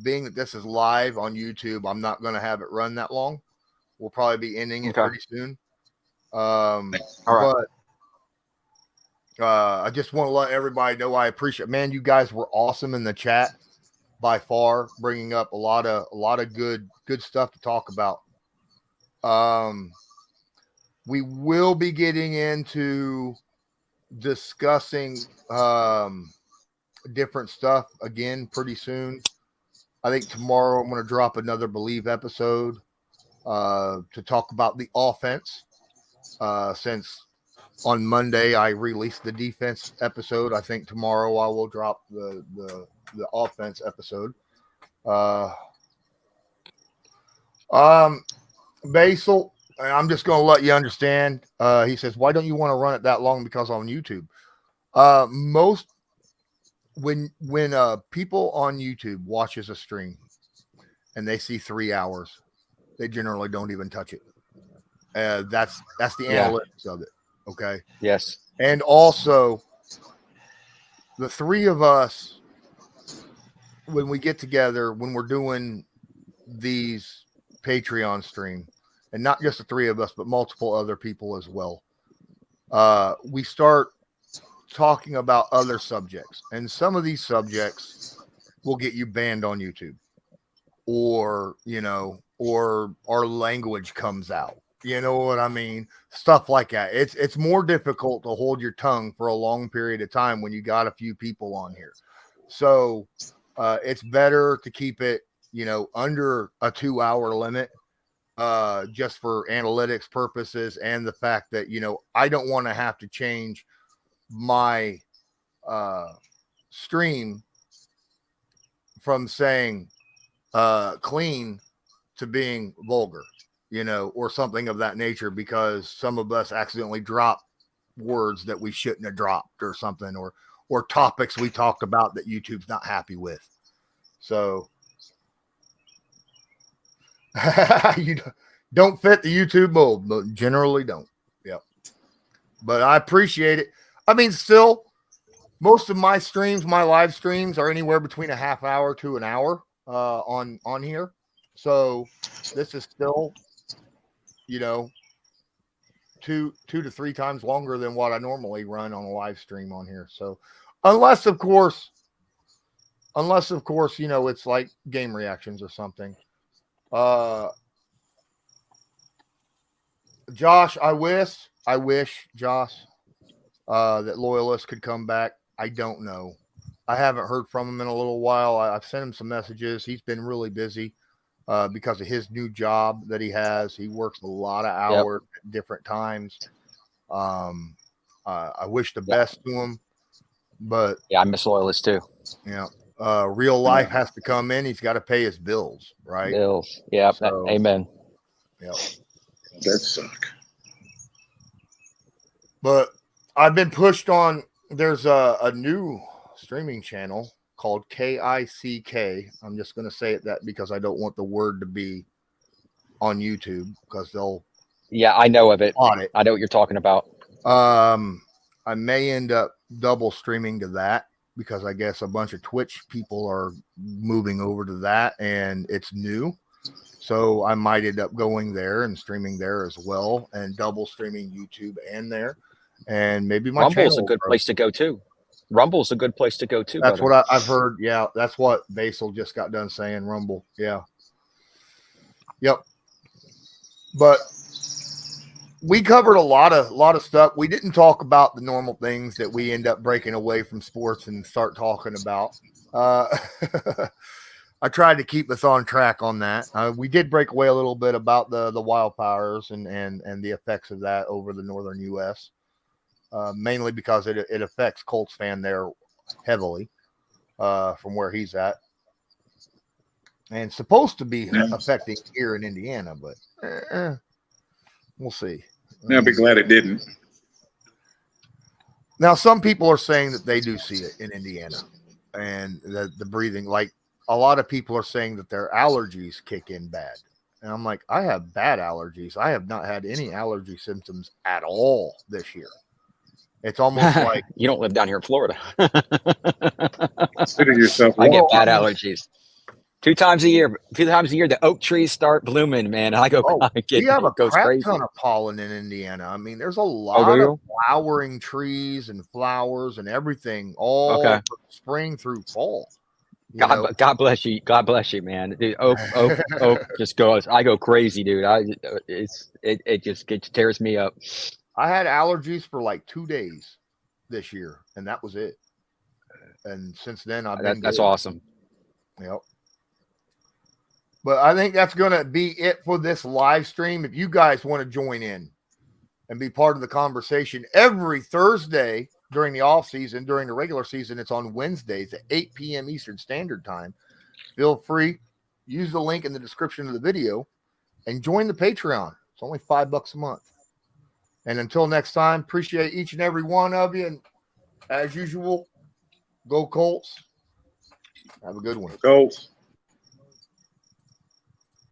Being that this is live on YouTube, I'm not going to have it run that long. We'll probably be ending it pretty soon. All right. But I just want to let everybody know I appreciate. Man, you guys were awesome in the chat by far, bringing up a lot of good stuff to talk about. We will be getting into discussing different stuff again pretty soon. I think tomorrow I'm going to drop another Believe episode to talk about the offense. Since on Monday I released the defense episode, I think tomorrow I will drop the offense episode. Basil, I'm just going to let you understand. He says, why don't you want to run it that long? Because on YouTube, most when people on YouTube watches a stream and they see 3 hours, they generally don't even touch it. That's the analytics of it. Okay. Yes. And also, the three of us, when we get together, when we're doing these Patreon stream, and not just the three of us, but multiple other people as well, we start talking about other subjects. And some of these subjects will get you banned on YouTube, or, or our language comes out. You know what I mean? Stuff like that. It's more difficult to hold your tongue for a long period of time when you got a few people on here. So it's better to keep it, under a 2-hour limit, just for analytics purposes, and the fact that, I don't want to have to change my stream from saying clean to being vulgar, or something of that nature, because some of us accidentally drop words that we shouldn't have dropped, or something, or topics we talked about that YouTube's not happy with. So you don't fit the YouTube mold, but generally don't. Yep. But I appreciate it. I mean, still, most of my streams, my live streams, are anywhere between a half hour to an hour on here. So this is still, 2 to 3 times longer than what I normally run on a live stream on here. So unless of course, it's like game reactions or something. Josh, I wish Josh, that Loyalist could come back. I don't know. I haven't heard from him in a little while. I've sent him some messages. He's been really busy because of his new job that he has. He works a lot of hours at different times. I wish the best to him, but I miss Loyalist too. Yeah. Real life has to come in. He's got to pay his bills, right? Bills. Yeah. So, amen. Yep. That suck. But I've been pushed on. There's a new streaming channel called KICK. I'm just going to say it that because I don't want the word to be on YouTube, because they'll. Yeah, I know of it. Audit. I know what you're talking about. I may end up double streaming to that, because I guess a bunch of Twitch people are moving over to that, and it's new. So I might end up going there and streaming there as well, and double streaming YouTube and there. And maybe my Rumble's a good place to go too. Rumble's a good place to go too. That's what I've heard. Yeah, that's what Basil just got done saying. Rumble. Yeah. Yep. But we covered a lot of stuff. We didn't talk about the normal things that we end up breaking away from sports and start talking about. I tried to keep us on track on that. We did break away a little bit about the wildfires and the effects of that over the northern U.S., mainly because it affects Colts fan there heavily from where he's at, and supposed to be affecting here in Indiana, but we'll see. I'll be glad it didn't. Now, some people are saying that they do see it in Indiana, and the breathing, like a lot of people are saying that their allergies kick in bad. And I'm like, I have bad allergies. I have not had any allergy symptoms at all this year. It's almost like you don't live down here in Florida. Consider yourself. I get bad allergies. 2 times a year. 2 times a year, the oak trees start blooming, man. I go. We have a crap crazy. ton of pollen in Indiana. I mean, there's a lot of flowering trees and flowers and everything all from spring through fall. God bless you. God bless you, man. Dude, oak just goes. I go crazy, dude. It just tears me up. I had allergies for like 2 days this year, and that was it. And since then, I've been. That's awesome. Yep. But I think that's going to be it for this live stream. If you guys want to join in and be part of the conversation every Thursday during the off season, during the regular season, it's on Wednesdays at 8 p.m. Eastern Standard Time. Feel free, use the link in the description of the video and join the Patreon. It's only $5 a month. And until next time, appreciate each and every one of you. And as usual, go Colts. Have a good one. Colts.